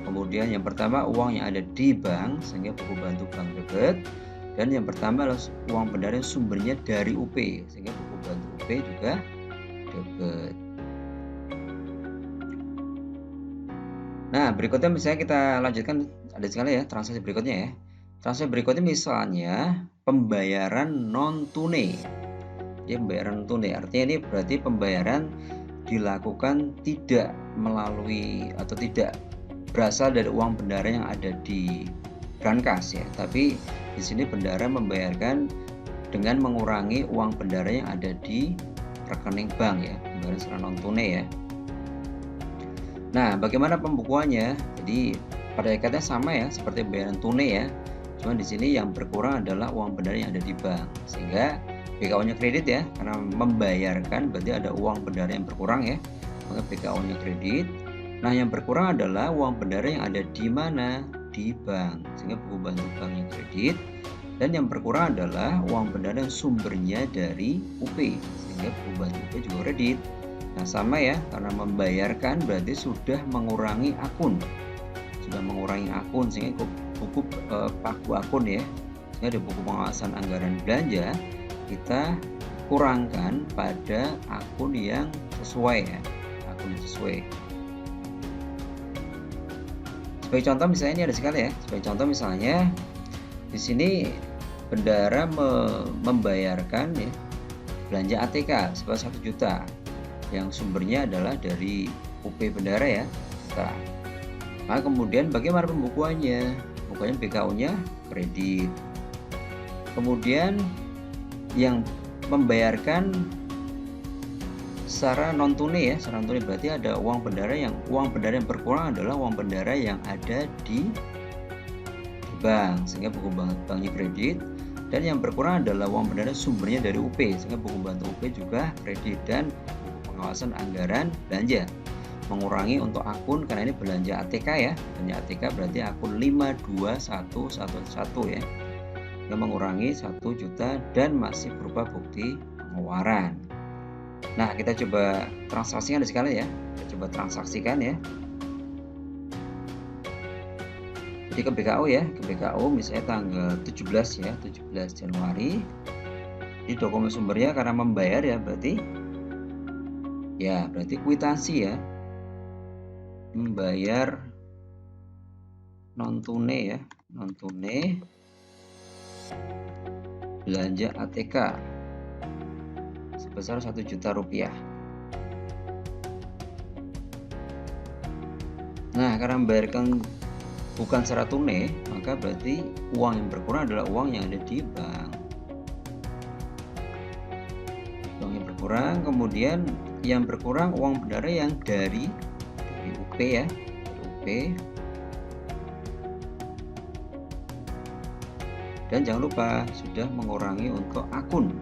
Kemudian yang pertama uang yang ada di bank, sehingga buku bantu bank debit. Dan yang pertama adalah uang bendara yang sumbernya dari UP, sehingga buku bantu UP juga debit. Nah, berikutnya misalnya kita lanjutkan, ada sekali ya transaksi berikutnya ya. Transaksi berikutnya misalnya pembayaran non tunai. Jadi pembayaran tunai artinya ini berarti pembayaran dilakukan tidak melalui atau tidak berasal dari uang bendara yang ada di brankas ya, tapi di sini bendara membayarkan dengan mengurangi uang bendara yang ada di rekening bank ya, pembayaran secara non tunai ya. Nah, bagaimana pembukuannya? Jadi pada hakikatnya sama ya seperti pembayaran tunai ya. Cuma di sini yang berkurang adalah uang bendara yang ada di bank, sehingga BKO-nya kredit ya, karena membayarkan berarti ada uang bendara yang berkurang ya, maka BKO-nya kredit. Nah, yang berkurang adalah uang bendara yang ada di mana? Di bank, sehingga buku bantu banknya kredit. Dan yang berkurang adalah uang bendara yang sumbernya dari UP, sehingga buku bantu UP juga kredit. Nah, sama ya, karena membayarkan berarti sudah mengurangi akun, sehingga buku paku akun ya, sehingga ada buku pengawasan anggaran belanja kita kurangkan pada akun yang sesuai ya, akun yang sesuai. Sebagai contoh misalnya ini ada sekali ya. Sebagai contoh misalnya di sini bendara membayarkan ya belanja ATK sebesar 1 juta yang sumbernya adalah dari UP bendara ya. Nah, kemudian bagaimana pembukuannya? Pembukuannya BKO-nya kredit. Kemudian yang membayarkan secara non tunai ya, secara non tunai berarti ada uang bendara yang berkurang adalah uang bendara yang ada di bank, sehingga buku banknya kredit. Dan yang berkurang adalah uang bendara sumbernya dari UP, sehingga buku bantu UP juga kredit. Dan pengawasan anggaran belanja mengurangi untuk akun, karena ini belanja ATK ya, belanja ATK berarti akun 52111 ya, yang mengurangi 1 juta dan masih berupa bukti pengeluaran. Nah, kita coba transaksikan sekali ya. Kita coba transaksikan ya. Jadi ke BKO ya, ke BKO misalnya tanggal 17 ya, 17 Januari. Di dokumen sumbernya karena membayar ya, berarti kwitansi ya. Membayar non tunai ya, non tunai belanja ATK sebesar 1 juta rupiah. Nah, karena membayarkan bukan secara tunai, maka berarti uang yang berkurang adalah uang yang ada di bank. Uang yang berkurang, kemudian yang berkurang uang bendara yang dari UP ya, UP. Dan jangan lupa sudah mengurangi untuk akun.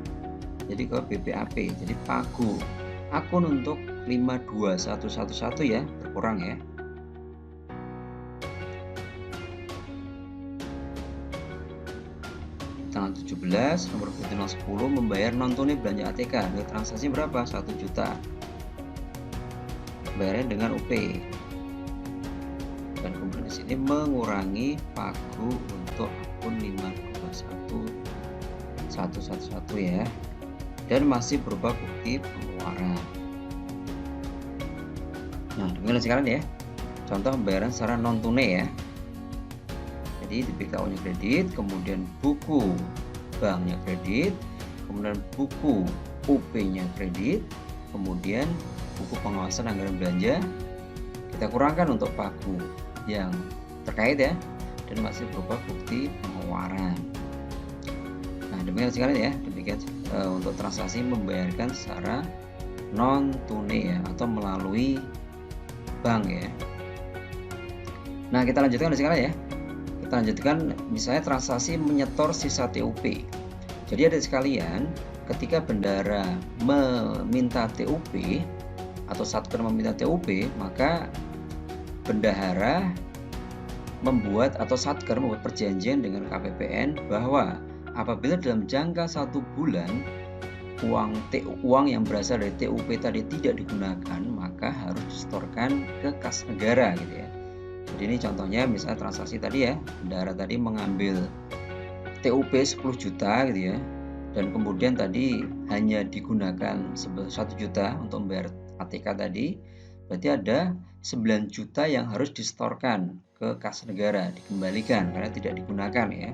Jadi ke BPAP, jadi pagu akun untuk 52111 ya, berkurang ya. tanggal 17, nomor putih tanggal 10 membayar non tunai belanja ATK. Nilai transaksi berapa? 1 juta. Bayarnya dengan UP. Dan kemudian di sini mengurangi pagu untuk akun 52111 ya. Dan masih berupa bukti pengeluaran. Nah, demikian sekarang ya. Contoh pembayaran secara non tunai ya. Jadi di BKU-nya kredit, kemudian buku banknya kredit, kemudian buku UP-nya kredit, kemudian buku pengawasan anggaran belanja kita kurangkan untuk pagu yang terkait ya, dan masih berupa bukti pengeluaran. Nah, demikian sekali ya, demikian untuk transaksi membayarkan secara non tunai ya, atau melalui bank ya. Nah, kita lanjutkan sekarang ya. Kita lanjutkan misalnya transaksi menyetor sisa TUP. Jadi ada sekalian, ketika bendara meminta TUP atau satker meminta TUP, maka bendahara membuat atau satker membuat perjanjian dengan KPPN bahwa apabila dalam jangka 1 bulan uang yang berasal dari TUP tadi tidak digunakan, maka harus disetorkan ke kas negara gitu ya. Jadi ini contohnya misalnya transaksi tadi ya, bendahara tadi mengambil TUP 10 juta gitu ya, dan kemudian tadi hanya digunakan 1 juta untuk membayar ATK tadi, berarti ada 9 juta yang harus disetorkan ke kas negara, dikembalikan karena tidak digunakan ya.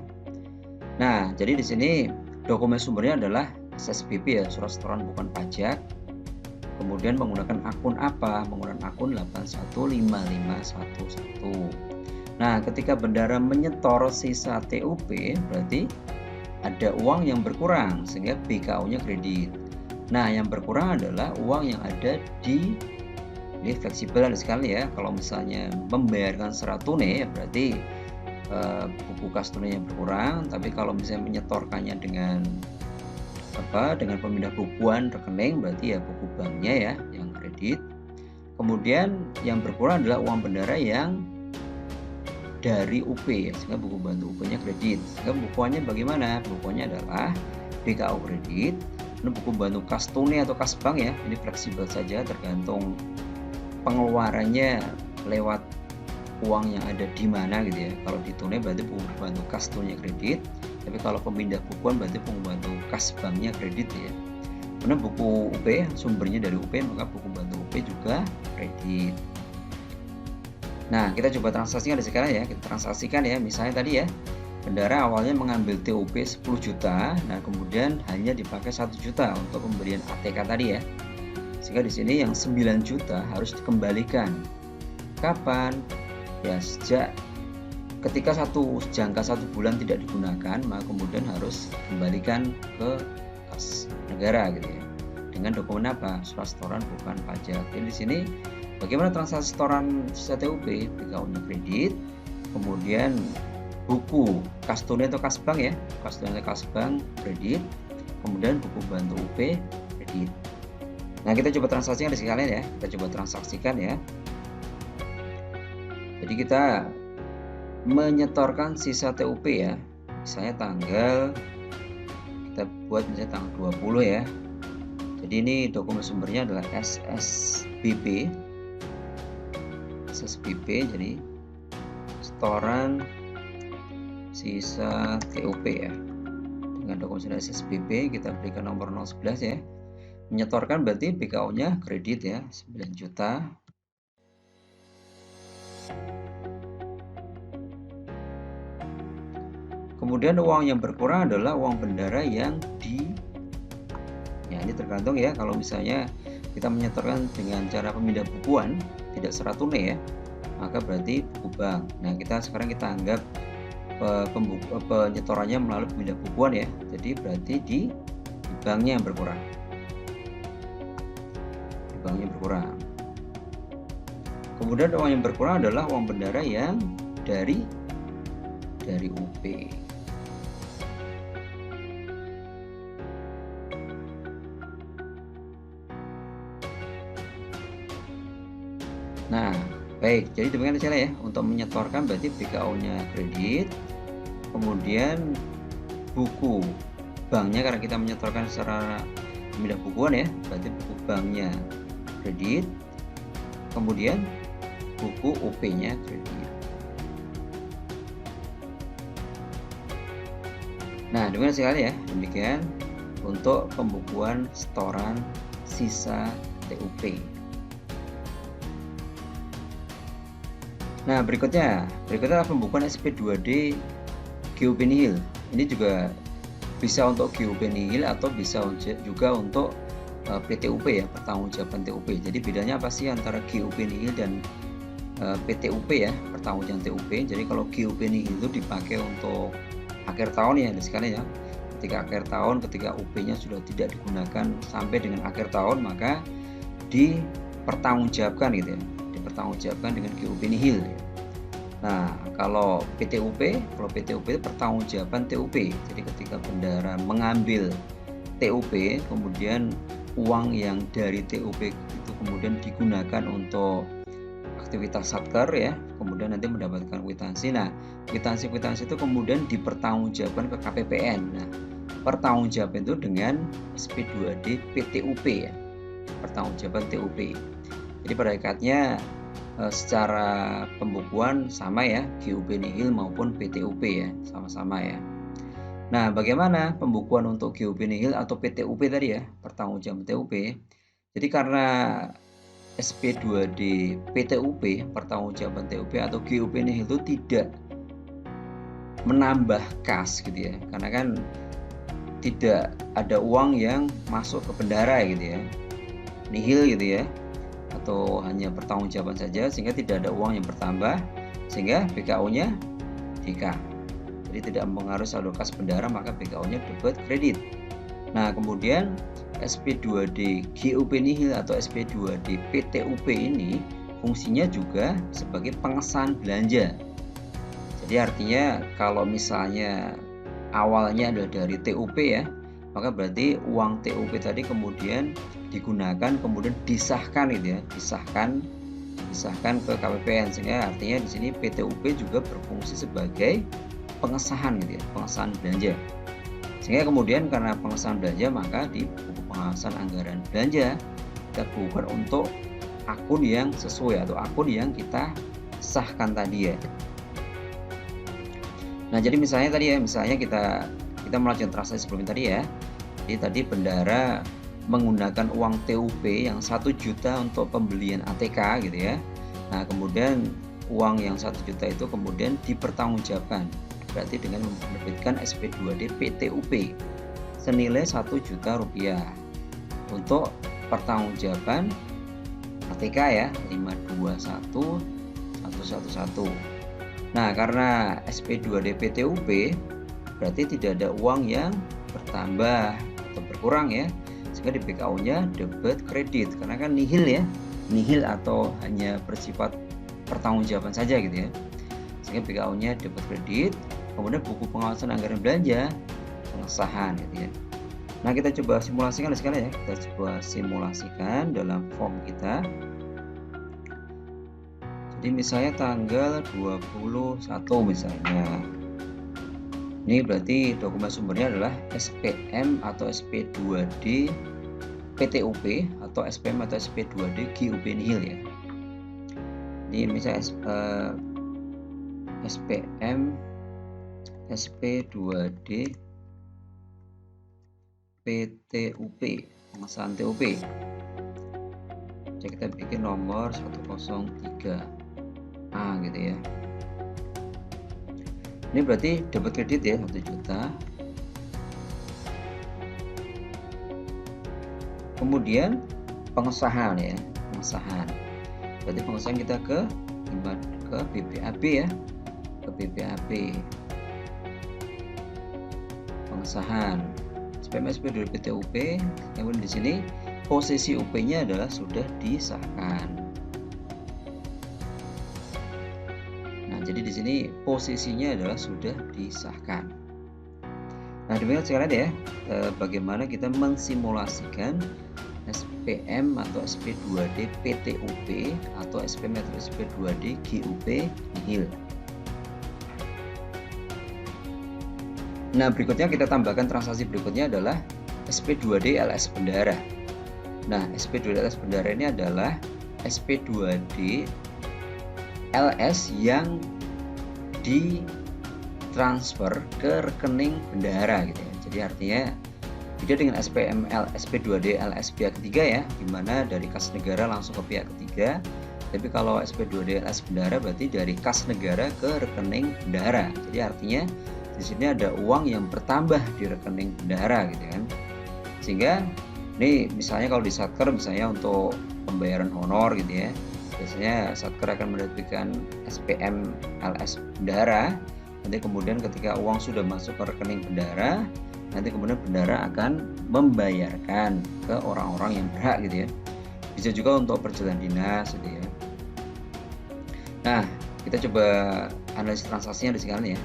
Nah, jadi di sini dokumen sumbernya adalah SSBP ya, surat setoran bukan pajak. Kemudian menggunakan akun apa? Menggunakan akun 815511. Nah, ketika bendahara menyetor sisa TUP, berarti ada uang yang berkurang sehingga BKU-nya kredit. Nah, yang berkurang adalah uang yang ada di ini fleksibel sekali ya. Kalau misalnya membayarkan secara tunai, ya berarti buku kas tunainya berkurang. Tapi kalau misalnya menyetorkannya dengan pemindah bukuan rekening, berarti ya buku banknya ya yang kredit. Kemudian yang berkurang adalah uang bendahara yang dari UP ya, sehingga buku bantu UP-nya kredit. Sehingga bukuannya bagaimana? Bukuannya adalah BKU kredit. Ini buku bantu kas tunai atau kas bank ya, ini fleksibel saja tergantung pengeluarannya lewat uang yang ada di mana gitu ya. Kalau di tunai berarti buku bantu kas tunai kredit. Tapi kalau pemindah bukuan berarti pembantu kas banknya kredit ya. Karena buku UP sumbernya dari UP, maka buku bantu UP juga kredit. Nah, kita coba transaksikan sekarang ya. Kita transaksikan ya. Misalnya tadi ya, bendahara awalnya mengambil TUP 10 juta, nah kemudian hanya dipakai 1 juta untuk pemberian ATK tadi ya. Sehingga di sini yang 9 juta harus dikembalikan. Kapan? Ya sejak ketika jangka 1 bulan tidak digunakan, maka kemudian harus kembalikan ke kas negara gitu ya. Dengan dokumen apa? Surat setoran bukan pajak. Jadi di sini bagaimana transaksi setoran sisa TUP? BKU-nya kredit, kemudian buku kas tunai atau kas bank ya, kas tunai atau kas bank kredit, kemudian buku bantu UP kredit. Nah, kita coba transaksikan di sekalian ya. Kita coba transaksikan ya. Jadi kita menyetorkan sisa TUP ya, misalnya kita buat misalnya tanggal 20 ya. Jadi ini dokumen sumbernya adalah SSBP, jadi setoran sisa TUP ya. Dengan dokumen SSBP kita berikan nomor 011 ya. Menyetorkan berarti BKU-nya kredit ya, 9 juta. Kemudian uang yang berkurang adalah uang bendahara yang ya ini tergantung ya. Kalau misalnya kita menyetorkan dengan cara pemindah bukuan, tidak secara tunai ya, maka berarti buku bank. Nah, sekarang kita anggap penyetorannya melalui pemindah bukuan ya. Jadi berarti di banknya yang berkurang. Di banknya berkurang. Kemudian uang yang berkurang adalah uang bendahara yang dari UP. Nah, baik. Jadi demikian saja ya. Untuk menyetorkan berarti BKU-nya kredit, kemudian buku banknya, karena kita menyetorkan secara pemindah bukuan ya, berarti buku banknya kredit, kemudian buku UP-nya kredit. Nah, demikian sekali ya, demikian untuk pembukuan setoran sisa TUP. Nah, berikutnya adalah pembukuan SP2D GUP nihil. Ini juga bisa untuk GUP nihil atau bisa juga untuk PTUP ya, pertanggungjawaban TUP. Jadi bedanya apa sih antara GUP nihil dan PTUP ya, pertanggungjawaban TUP. Jadi kalau GUP nihil itu dipakai untuk akhir tahun ya, sekali ya. Ketika akhir tahun, ketika UP-nya sudah tidak digunakan sampai dengan akhir tahun, maka dipertanggungjawabkan gitu ya, dipertanggungjawabkan dengan GUP nihil. Nah, kalau PTUP itu pertanggungjawaban TUP. Jadi ketika bendahara mengambil TUP, kemudian uang yang dari TUP itu kemudian digunakan untuk aktivitas satker ya, kemudian nanti mendapatkan kwitansi. Nah, kwitansi itu kemudian dipertanggungjawabkan ke KPPN. Nah, pertanggungjawaban itu dengan SP2D PTUP ya, pertanggungjawaban TUP. Jadi pada hakikatnya secara pembukuan sama ya, GUP nihil maupun PTUP ya, sama-sama ya. Nah, bagaimana pembukuan untuk GUP nihil atau PTUP tadi ya, pertanggungjawaban TUP? Jadi karena SP2D PTUP, pertanggungjawaban TUP atau GUP nihil itu tidak menambah kas gitu ya, karena kan tidak ada uang yang masuk ke bendahara gitu ya, nihil gitu ya, atau hanya pertanggungjawaban saja, sehingga tidak ada uang yang bertambah, sehingga BKO-nya DK. Jadi tidak mempengaruhi saldo kas bendahara, maka BKO-nya debit kredit. Nah, kemudian SP2D GUP nihil atau SP2D PTUP ini fungsinya juga sebagai pengesahan belanja. Jadi artinya kalau misalnya awalnya adalah dari TUP ya, maka berarti uang TUP tadi kemudian digunakan, kemudian disahkan gitu ya, disahkan ke KPPN, sehingga artinya di sini PTUP juga berfungsi sebagai pengesahan gitu ya, pengesahan belanja. Sehingga kemudian karena pengesahan belanja, maka di buku pengawasan anggaran belanja kita bukukan untuk akun yang sesuai atau akun yang kita sahkan tadi ya. Nah, jadi misalnya kita melakukan transaksi sebelumnya tadi ya. Jadi tadi bendahara menggunakan uang TUP yang 1 juta untuk pembelian ATK gitu ya. Nah, kemudian uang yang 1 juta itu kemudian dipertanggungjawabkan, berarti dengan menerbitkan SP2D PTUP senilai 1 juta rupiah untuk pertanggungjawaban ATK ya, 521111. Nah, karena SP2D PTUP berarti tidak ada uang yang bertambah atau berkurang ya, sehingga di BKO-nya debit kredit, karena kan nihil ya, nihil atau hanya bersifat pertanggungjawaban saja gitu ya, sehingga BKO-nya debit kredit. Kemudian buku pengawasan anggaran belanja pengesahan gitu ya. Nah, kita coba simulasikan sekali ya, kita coba simulasikan dalam form kita. Jadi misalnya tanggal 21 misalnya, ini berarti dokumen sumbernya adalah SPM atau SP2D PTUP atau SPM atau SP2D GUP nihil ya. Ini misalnya SPM SP2D PTUP, pengesahan TUP. Jadi kita bikin nomor 103A gitu ya. Ini berarti dapat kredit ya 1 juta. Kemudian pengesahan ya, pengesahan. Berarti pengesahan kita ke BPAB ya, ke BPAB. Pengesahan SPM SP2D PTUP. Kemudian di sini posisi UP-nya adalah sudah disahkan. Nah, jadi di sini posisinya adalah sudah disahkan. Nah, demikian sekali ya, bagaimana kita mensimulasikan SPM atau SP2D PTUP atau SPM atau SP2D GUP nihil. Nah, berikutnya kita tambahkan transaksi berikutnya adalah SP2D LS Bendara. Nah, SP2D LS Bendara ini adalah SP2D LS yang ditransfer ke rekening bendahara gitu ya. Jadi artinya beda dengan SP2D LS pihak ketiga ya, dimana dari kas negara langsung ke pihak ketiga. Tapi kalau SP2D LS bendahara berarti dari kas negara ke rekening bendahara. Jadi artinya di sini ada uang yang bertambah di rekening bendahara gitu kan. Sehingga ini misalnya kalau di Satker misalnya untuk pembayaran honor gitu ya, biasanya Satker akan menerbitkan SPM LS bendahara. Nanti kemudian ketika uang sudah masuk ke rekening bendahara, nanti kemudian bendahara akan membayarkan ke orang-orang yang berhak gitu ya. Bisa juga untuk perjalanan dinas gitu ya. Nah, kita coba analisis transaksinya di sini ya.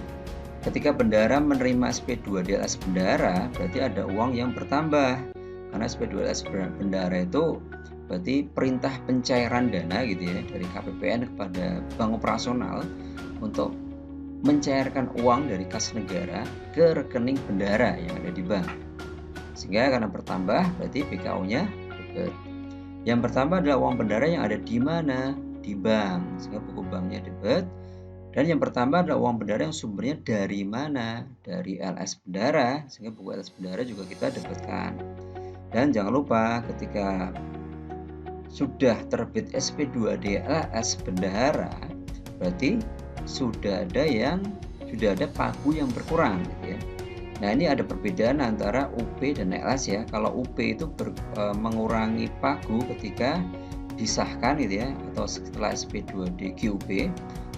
Ketika bendahara menerima SP2D LS bendahara, berarti ada uang yang bertambah. Karena SP2D LS bendahara itu berarti perintah pencairan dana gitu ya dari KPPN kepada bank operasional untuk mencairkan uang dari kas negara ke rekening bendahara yang ada di bank. Sehingga karena bertambah berarti BKU-nya debit. Yang bertambah adalah uang bendahara yang ada di mana? Di bank. Sehingga buku banknya debit. Dan yang bertambah adalah uang bendahara yang sumbernya dari mana? Dari LS bendahara. Sehingga buku LS bendahara juga kita debitkan. Dan jangan lupa ketika sudah terbit SP2D LS bendahara, berarti sudah ada pagu yang berkurang gitu ya. Nah, ini ada perbedaan antara UP dan LS ya. Kalau UP itu mengurangi pagu ketika disahkan gitu ya, atau setelah SP2D QP.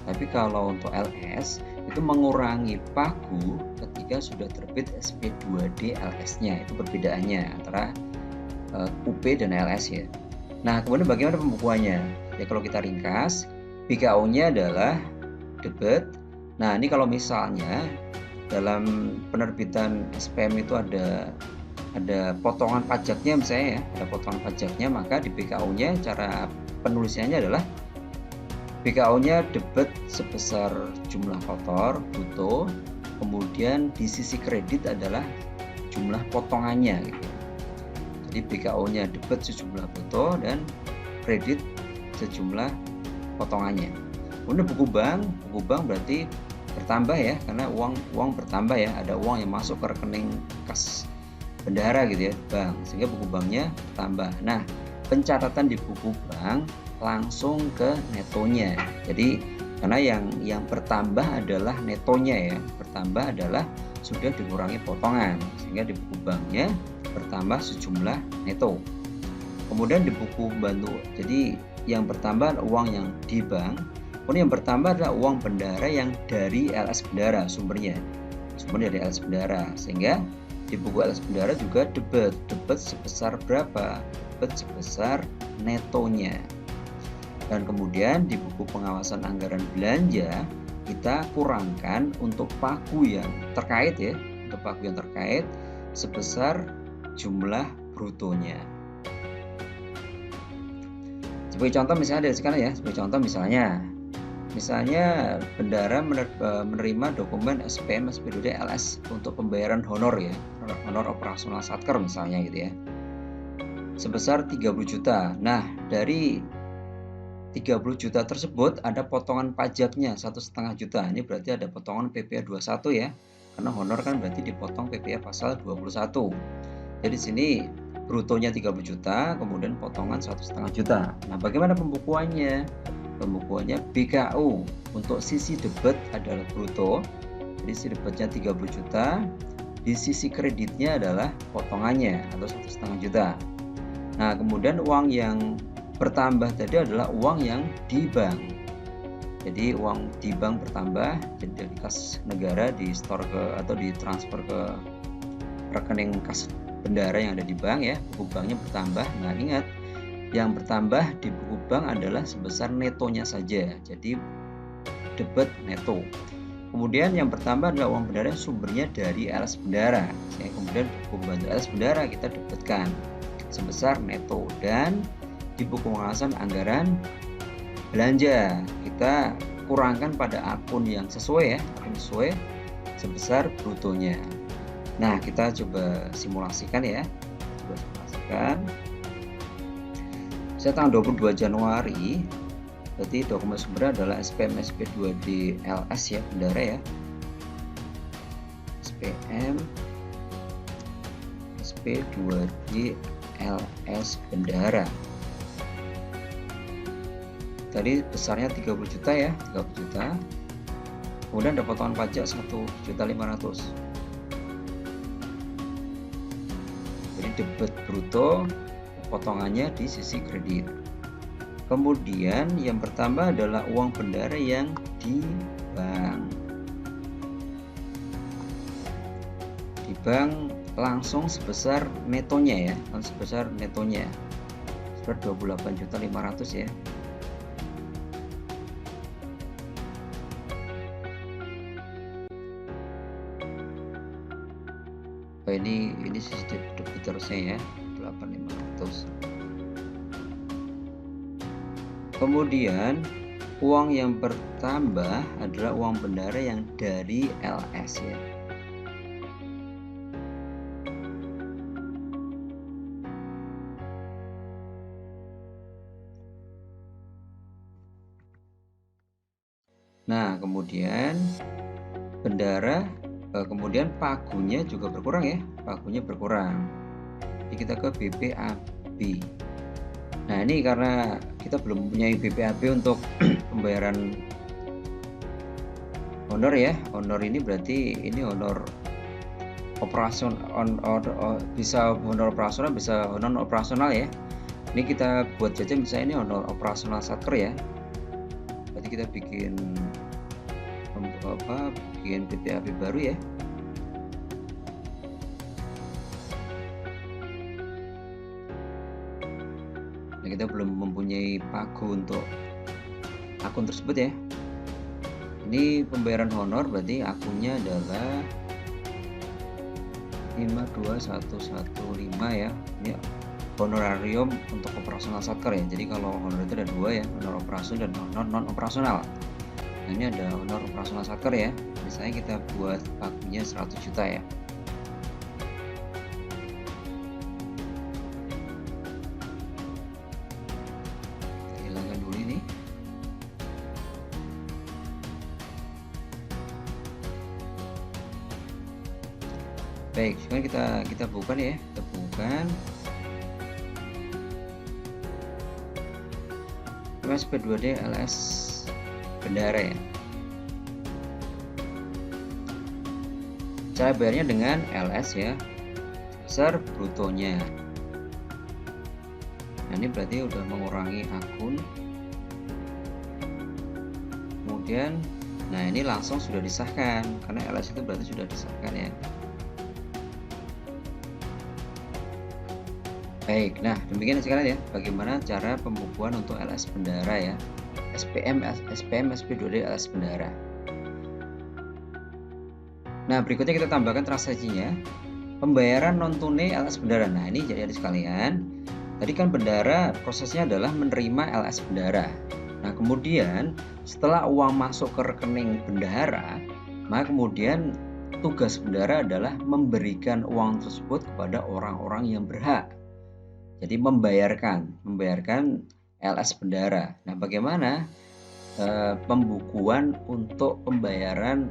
Tapi kalau untuk LS itu mengurangi pagu ketika sudah terbit SP2D LS-nya. Itu perbedaannya antara UP dan LS ya. Nah, kemudian bagaimana pembukuannya? Ya, kalau kita ringkas, BKU-nya adalah debit. Nah, ini kalau misalnya dalam penerbitan SPM itu ada potongan pajaknya misalnya ya, ada potongan pajaknya, maka di BKU-nya cara penulisannya adalah BKU-nya debit sebesar jumlah kotor bruto, kemudian di sisi kredit adalah jumlah potongannya gitu. Jadi BKU-nya debit sejumlah bruto dan kredit sejumlah potongannya. Kemudian buku bank berarti bertambah ya, karena uang bertambah ya, ada uang yang masuk ke rekening kas bendahara gitu ya, bank, sehingga buku banknya bertambah. Nah, pencatatan di buku bank langsung ke netonya. Jadi karena yang bertambah adalah netonya ya, bertambah adalah sudah dikurangi potongan, sehingga di buku banknya bertambah sejumlah neto. Kemudian di buku bantu, jadi yang bertambah adalah uang yang di bank. Kemudian yang bertambah adalah uang bendahara yang dari LS bendahara, sumbernya dari LS bendahara, sehingga di buku LS bendahara juga debit sebesar berapa? Debit sebesar netonya. Dan kemudian di buku pengawasan anggaran belanja kita kurangkan untuk pagu yang terkait ya, untuk pagu yang terkait sebesar jumlah brutonya. Sebagai contoh misalnya dari sekarang ya, sebagai contoh misalnya bendahara menerima dokumen SPM SP2D LS untuk pembayaran honor ya, honor operasional Satker misalnya gitu ya, sebesar 30 juta. Nah, dari 30 juta tersebut ada potongan pajaknya 1,5 juta. Ini berarti ada potongan PPh 21 ya, karena honor kan berarti dipotong PPh pasal 21. Jadi sini brutonya 30 juta, kemudian potongan 1,5 juta. Nah, bagaimana pembukuannya? Pembukuannya BKU untuk sisi debit adalah bruto, jadi sisi debitnya 30 juta, di sisi kreditnya adalah potongannya atau 1,5 juta. Nah, kemudian uang yang bertambah tadi adalah uang yang di bank. Jadi uang di bank bertambah, jadi dari kas negara di store ke atau ditransfer ke rekening kas bendahara yang ada di bank ya, buku banknya bertambah. Nah, ingat, yang bertambah di buku bank adalah sebesar netonya saja, jadi debit neto. Kemudian yang bertambah adalah uang bendahara yang sumbernya dari LS bendahara, sehingga kemudian buku bantu LS bendahara kita debitkan sebesar neto. Dan di buku pengawasan anggaran belanja kita kurangkan pada akun yang sesuai ya, akun sesuai sebesar brutonya. Nah, kita coba simulasikan ya. Coba simulasikan. Saya tanggal 22 Januari, berarti dokumen sumbernya adalah SPM SP2D LS ya, bendara ya. SPM SP2D LS bendara. Tadi besarnya 30 juta ya, 30 juta. Kemudian ada potongan pajak 1.500.000. Jadi debit bruto potongannya di sisi kredit. Kemudian yang pertama adalah uang bendara yang di bank. Di bank langsung sebesar netonya ya, sebesar 28.500.000 ya. Oh, ini sisi debitornya ya, 8.500. Kemudian uang yang bertambah adalah uang bendara yang dari LS ya. Nah, kemudian bendara, kemudian pagunya juga berkurang ya, pagunya berkurang. Jadi kita ke BPAB. Nah, ini karena kita belum mempunyai BPAB untuk pembayaran honor ya. Honor ini berarti ini honor operasional, bisa honor operasional, bisa non operasional ya. Ini kita buat jajan misalnya ini honor operasional satker ya. Berarti kita bikin BPAB baru ya. Nah, kita belum mempunyai pagu untuk akun tersebut ya. Ini pembayaran honor berarti akunnya adalah 52115 ya. Ini honorarium untuk operasional satker ya. Jadi kalau honor itu ada dua ya, honor operasional dan honor non operasional. Nah, ini ada honor operasional satker ya. Misalnya kita buat pagunya 100 juta ya. Kita hilangkan dulu ini. Baik, sekarang kita bukan ya, kita bukan SP2D LS bendara ya. Cara bayarnya dengan LS ya, besar brutonya. Nah, ini berarti udah mengurangi akun. Kemudian, nah ini langsung sudah disahkan karena LS itu berarti sudah disahkan ya. Baik, nah demikian sekarang ya bagaimana cara pembukuan untuk LS bendara ya. SPM SP2D LS bendara. Nah, berikutnya kita tambahkan transaksinya. Pembayaran non tunai LS bendara. Nah, ini jadi sekalian. Tadi kan bendara prosesnya adalah menerima LS bendara. Nah, kemudian setelah uang masuk ke rekening bendara, maka kemudian tugas bendara adalah memberikan uang tersebut kepada orang-orang yang berhak. Jadi membayarkan LS bendara. Nah, bagaimana pembukuan untuk pembayaran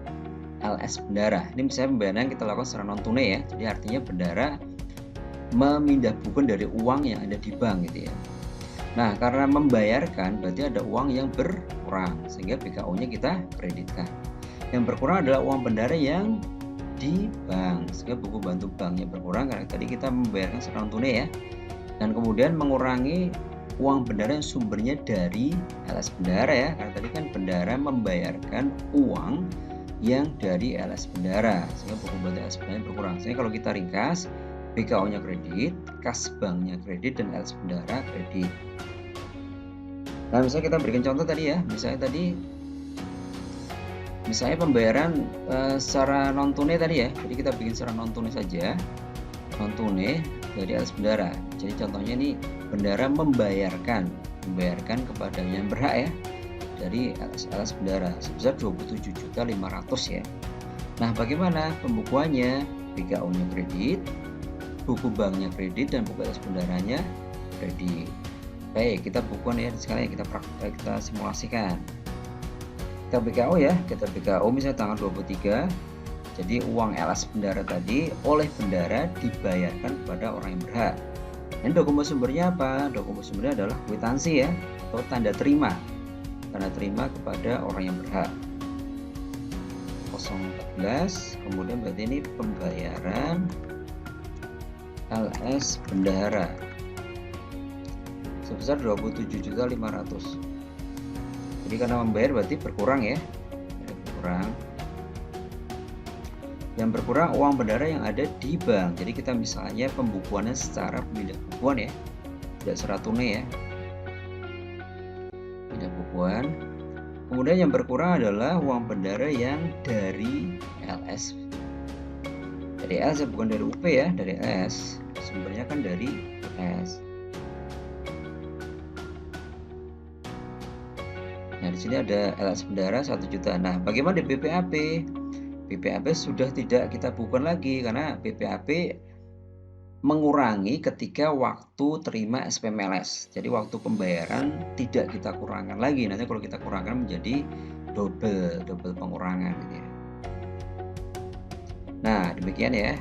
LS bendara? Ini misalnya pembayaran kita lakukan secara non tunai ya. Jadi artinya bendara memindah bukukan dari uang yang ada di bank gitu ya. Nah, karena membayarkan berarti ada uang yang berkurang sehingga BKO-nya kita kreditkan. Yang berkurang adalah uang bendara yang di bank sehingga buku bantu banknya berkurang karena tadi kita membayarkan secara non tunai ya. Dan kemudian mengurangi uang bendara yang sumbernya dari LS bendara ya, karena tadi kan bendara membayarkan uang yang dari LS bendara sehingga buku bantu LS bendara berkurang. Sehingga kalau kita ringkas, BKO-nya kredit, kas banknya kredit, dan LS bendara kredit. Nah, misalnya kita berikan contoh tadi ya, misalnya pembayaran secara non tunai tadi ya. Jadi kita bikin secara non tunai saja, non tunai dari LS bendara. Jadi contohnya ini bendara membayarkan kepada yang berhak ya dari LS bendara sebesar 27.500.000 ya. Nah, bagaimana pembukuannya? BKU-nya kredit, buku banknya kredit, dan buku atas bendaranya kredit. Baik, kita bukuan ya sekali kita simulasikan. Kita BKU ya, kita BKU misalnya tanggal 23. Jadi uang LS bendara tadi oleh bendara dibayarkan kepada orang yang berhak. Dan dokumen sumbernya apa? Dokumen sumbernya adalah kwitansi ya, atau tanda terima. Tanda terima kepada orang yang berhak. 014, kemudian berarti ini pembayaran LS bendara sebesar 27.500.000. Jadi karena membayar berarti berkurang ya. Berkurang. Yang berkurang uang bendara yang ada di bank. Jadi kita misalnya pembukuannya secara pemindah bukuan ya, tidak secara tunai ya, pindah bukuan. Kemudian yang berkurang adalah uang bendara yang dari LS. Dari LS bukan dari UP ya, dari LS. Sumbernya kan dari LS. Nah di sini ada LS bendara 1 juta. Nah bagaimana di BPAP? BPAP sudah tidak kita bukukan lagi karena BPAP mengurangi ketika waktu terima SPMLS. Jadi waktu pembayaran tidak kita kurangkan lagi. Nanti kalau kita kurangkan menjadi double pengurangan gitu ya. Nah demikian ya.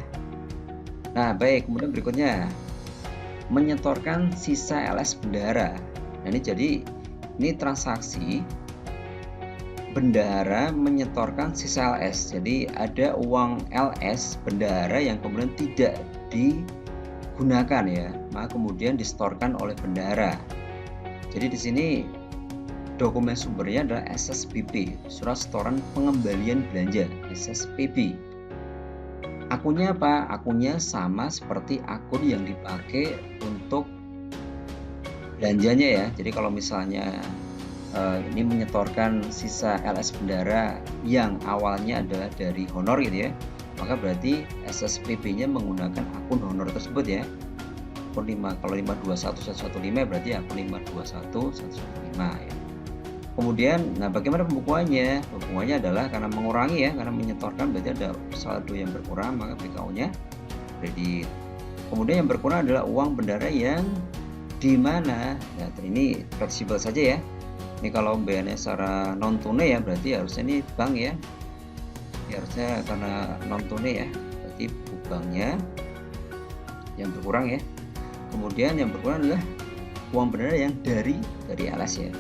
Nah baik, kemudian berikutnya menyetorkan sisa LS bendara. Nah ini transaksi bendara menyetorkan sisa LS. Jadi ada uang LS bendara yang kemudian tidak digunakan ya, maka kemudian disetorkan oleh bendara. Jadi di sini dokumen sumbernya adalah SSBP, surat setoran pengembalian belanja, SSPB. Akunnya apa? Akunnya sama seperti akun yang dipakai untuk belanjanya ya. Jadi kalau misalnya ini menyetorkan sisa LS bendara yang awalnya adalah dari honor gitu ya, maka berarti SSPB-nya menggunakan akun honor tersebut ya. Akun 5, kalau 521115 berarti akun 521115 ya. Kemudian, nah bagaimana pembukuannya? Pembukuannya adalah karena mengurangi ya, karena menyetorkan berarti ada saldo yang berkurang, maka BKU-nya kredit. Kemudian yang berkurang adalah uang bendara yang di mana? Nah, ini fleksibel saja ya. Ini kalau bayarnya secara non tunai ya, berarti harusnya ini bank ya. Harusnya karena non tunai ya, berarti banknya yang berkurang ya. Kemudian yang berkurang adalah uang bendara yang dari LS ya.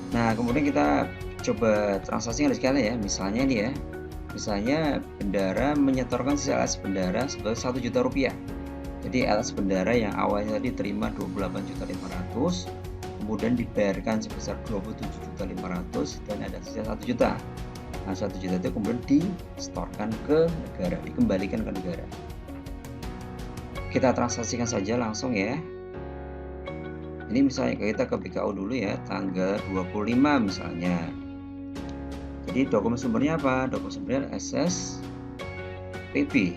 Nah kemudian kita coba transaksinya sekali ya. Misalnya ini ya, misalnya bendara menyetorkan sisa LS bendara sebesar 1 juta rupiah. Jadi LS bendara yang awalnya tadi terima 28.500.000, kemudian dibayarkan sebesar 27.500.000 dan ada sisa 1 juta. Nah 1 juta itu kemudian disetorkan ke negara, dikembalikan ke negara. Kita transaksikan saja langsung ya. Ini misalnya kita ke BKU dulu ya, tanggal 25 misalnya. Jadi dokumen sumbernya apa? Dokumen sumbernya SSPB,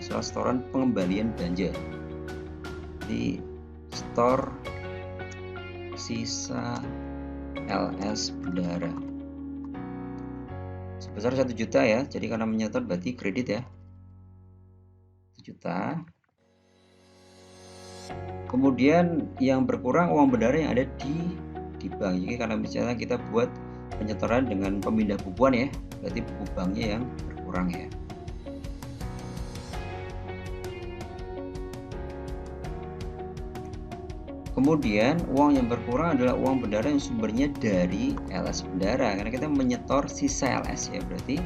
surat setoran pengembalian belanja. Jadi store sisa LS bendara sebesar 1 juta ya. Jadi karena menyetor berarti kredit ya, 1 juta. Kemudian yang berkurang uang bendara yang ada di bank. Jadi karena misalnya kita buat penyetoran dengan pemindah bukuan ya, berarti buku banknya yang berkurang ya. Kemudian uang yang berkurang adalah uang bendara yang sumbernya dari LS bendara, karena kita menyetor sisa LS ya, berarti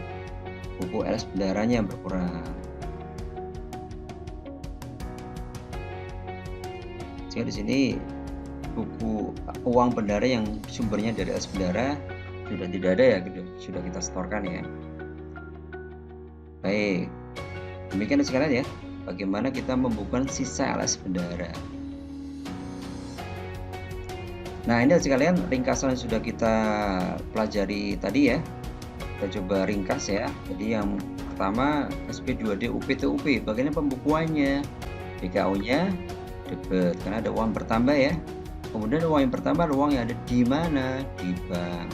buku LS bendaranya yang berkurang. Sehingga di sini buku uang bendara yang sumbernya dari LS bendara sudah tidak ada ya, sudah kita setorkan ya. Baik, demikian sekalian ya, bagaimana kita membukukan sisa LS bendara. Nah ini sekalian ringkasan yang sudah kita pelajari tadi ya. Kita coba ringkas ya. Jadi yang pertama SP2D UPTUP, bagaimana pembukuannya? BKU-nya debit karena ada uang bertambah ya. Kemudian uang yang pertama adalah uang yang ada di mana? Di bank.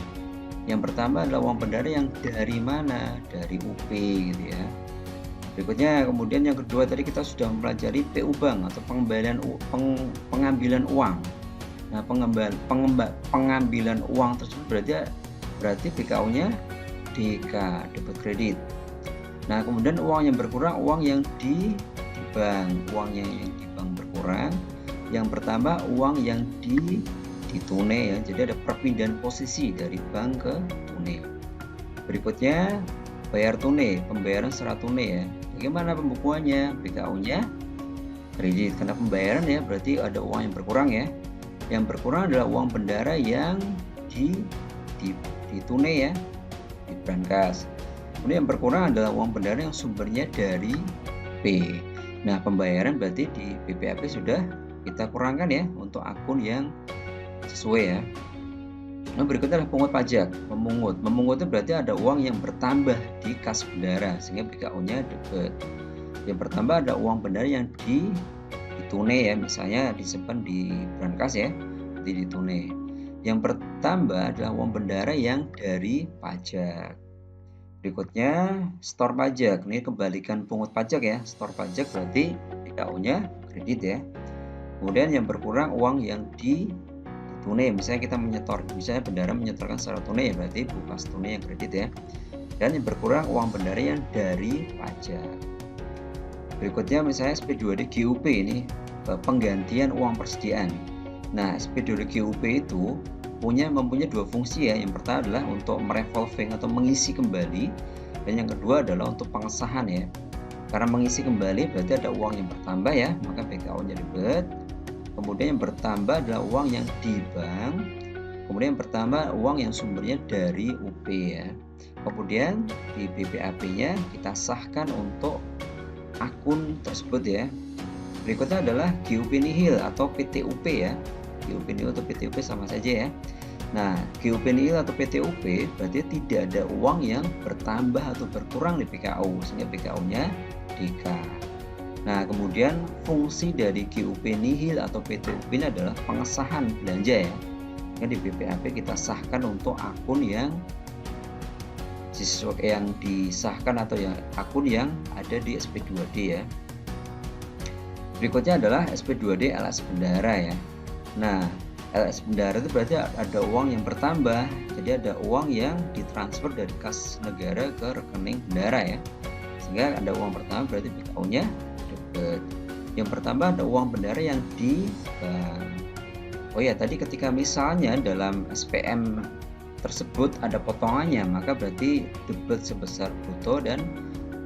Yang pertama adalah uang bendara yang dari mana? Dari UP gitu ya. Berikutnya kemudian yang kedua tadi kita sudah mempelajari PU Bank atau pengambilan uang. Nah, pengambilan uang tersebut berarti BKU-nya DK, debit kredit. Nah, kemudian uang yang berkurang, uang yang di bank, uangnya yang di bank berkurang, yang bertambah uang yang di tunai ya. Jadi ada perpindahan posisi dari bank ke tunai. Berikutnya bayar tunai, pembayaran secara tunai ya. Bagaimana pembukuannya? BKU-nya kredit, karena pembayaran ya berarti ada uang yang berkurang ya. Yang berkurang adalah uang bendara yang di tunai ya, di brankas. Kemudian yang berkurang adalah uang bendara yang sumbernya dari P. Nah, pembayaran berarti di BPAP sudah kita kurangkan ya untuk akun yang sesuai ya. Nah, berikutnya adalah pungut pajak. Memungut itu berarti ada uang yang bertambah di kas bendara sehingga BKU-nya debit. Yang bertambah ada uang bendara yang di tunai ya, misalnya disimpan di brankas ya, di tunai. Yang bertambah adalah uang bendara yang dari pajak. Berikutnya store pajak. Ini kebalikan pungut pajak ya. Store pajak berarti BKU-nya kredit ya. Kemudian yang berkurang uang yang di tunai. Misalnya kita misalnya bendara menyetorkan secara tunai ya, berarti bukas tunai yang kredit ya. Dan yang berkurang uang bendara yang dari pajak. Berikutnya misalnya SP2D GUP, ini penggantian uang persediaan. Nah, SP2D GUP itu mempunyai dua fungsi ya. Yang pertama adalah untuk merevolving atau mengisi kembali, dan yang kedua adalah untuk pengesahan ya. Karena mengisi kembali berarti ada uang yang bertambah ya, maka BKU-nya debit. Kemudian yang bertambah adalah uang yang di bank. Kemudian yang bertambah uang yang sumbernya dari UP ya. Kemudian di BPAP-nya kita sahkan untuk akun tersebut ya. Berikutnya adalah GUP nihil atau PTUP ya. GUP nihil atau PTUP sama saja ya. Nah, GUP nihil atau PTUP berarti tidak ada uang yang bertambah atau berkurang di BKU sehingga BKU-nya DK. Nah, kemudian fungsi dari GUP nihil atau PTUP ini adalah pengesahan belanja ya. Yang di BPAP kita sahkan untuk akun yang disahkan atau yang akun yang ada di SP2D ya. Berikutnya adalah SP2D LS bendara ya. Nah, LS bendara itu berarti ada uang yang bertambah. Jadi ada uang yang ditransfer dari kas negara ke rekening bendara ya. Sehingga ada uang bertambah berarti BKU-nya debit. Yang bertambah ada uang bendara yang di bank. Oh ya, tadi ketika misalnya dalam SPM tersebut ada potongannya, maka berarti debit sebesar bruto dan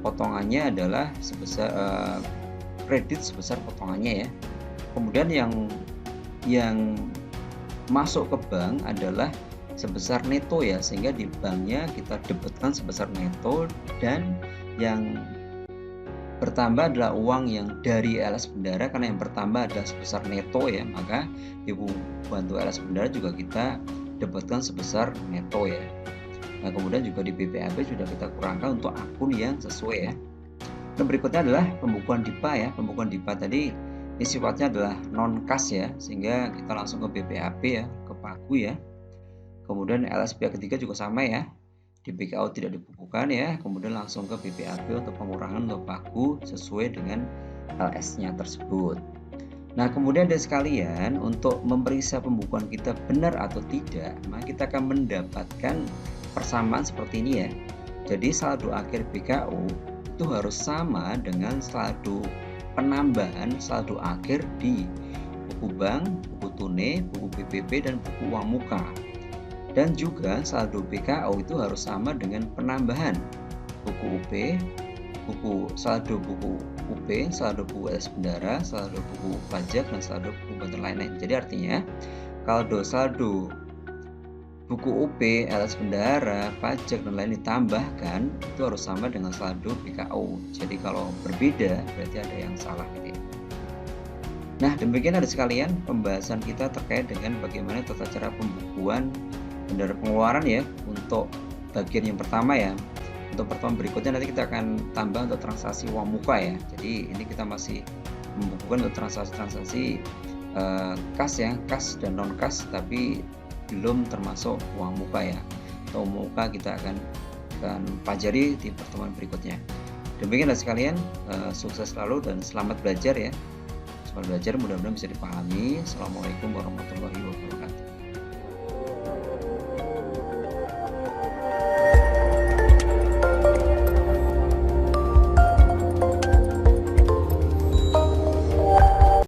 potongannya adalah sebesar kredit sebesar potongannya ya. Kemudian yang masuk ke bank adalah sebesar neto ya, sehingga di banknya kita debitkan sebesar neto, dan yang bertambah adalah uang yang dari LS bendara karena yang bertambah adalah sebesar neto ya, maka ibu bantu LS bendara juga kita debitkan sebesar neto ya. Nah, kemudian juga di BPAP sudah kita kurangkan untuk akun yang sesuai ya. Nah, berikutnya adalah pembukuan DIPA ya. Pembukuan DIPA tadi ini sifatnya adalah non kas ya, sehingga kita langsung ke BPAP ya, ke Pagu ya. Kemudian LS pihak ketiga juga sama ya, di BKU tidak dibukukan ya, kemudian langsung ke BPAP untuk pengurangan untuk Pagu sesuai dengan LS-nya tersebut. Nah, kemudian dari sekalian, untuk memeriksa pembukuan kita benar atau tidak, maka kita akan mendapatkan persamaan seperti ini ya. Jadi saldo akhir BKU itu harus sama dengan saldo penambahan saldo akhir di buku bank, buku tunai, buku BPP, dan buku uang muka. Dan juga saldo BKU itu harus sama dengan penambahan buku UP, saldo buku UP, saldo buku LS bendara, saldo buku pajak, dan saldo buku bantuan lain-lain. Jadi artinya kalau saldo buku UP, LS bendara, pajak, dan lain ditambahkan itu harus sama dengan saldo BKU. Jadi kalau berbeda berarti ada yang salah gitu ya. Nah, demikian ada sekalian pembahasan kita terkait dengan bagaimana tata cara pembukuan bendara pengeluaran ya untuk bagian yang pertama ya. Untuk pertemuan berikutnya nanti kita akan tambah untuk transaksi uang muka ya. Jadi ini kita masih membukukan untuk transaksi-transaksi kas ya, kas dan non kas, tapi belum termasuk uang muka ya. Untuk uang muka kita akan pelajari di pertemuan berikutnya. Demikian sekalian, sukses selalu dan selamat belajar ya. Selamat belajar, mudah-mudahan bisa dipahami. Assalamualaikum warahmatullahi wabarakatuh.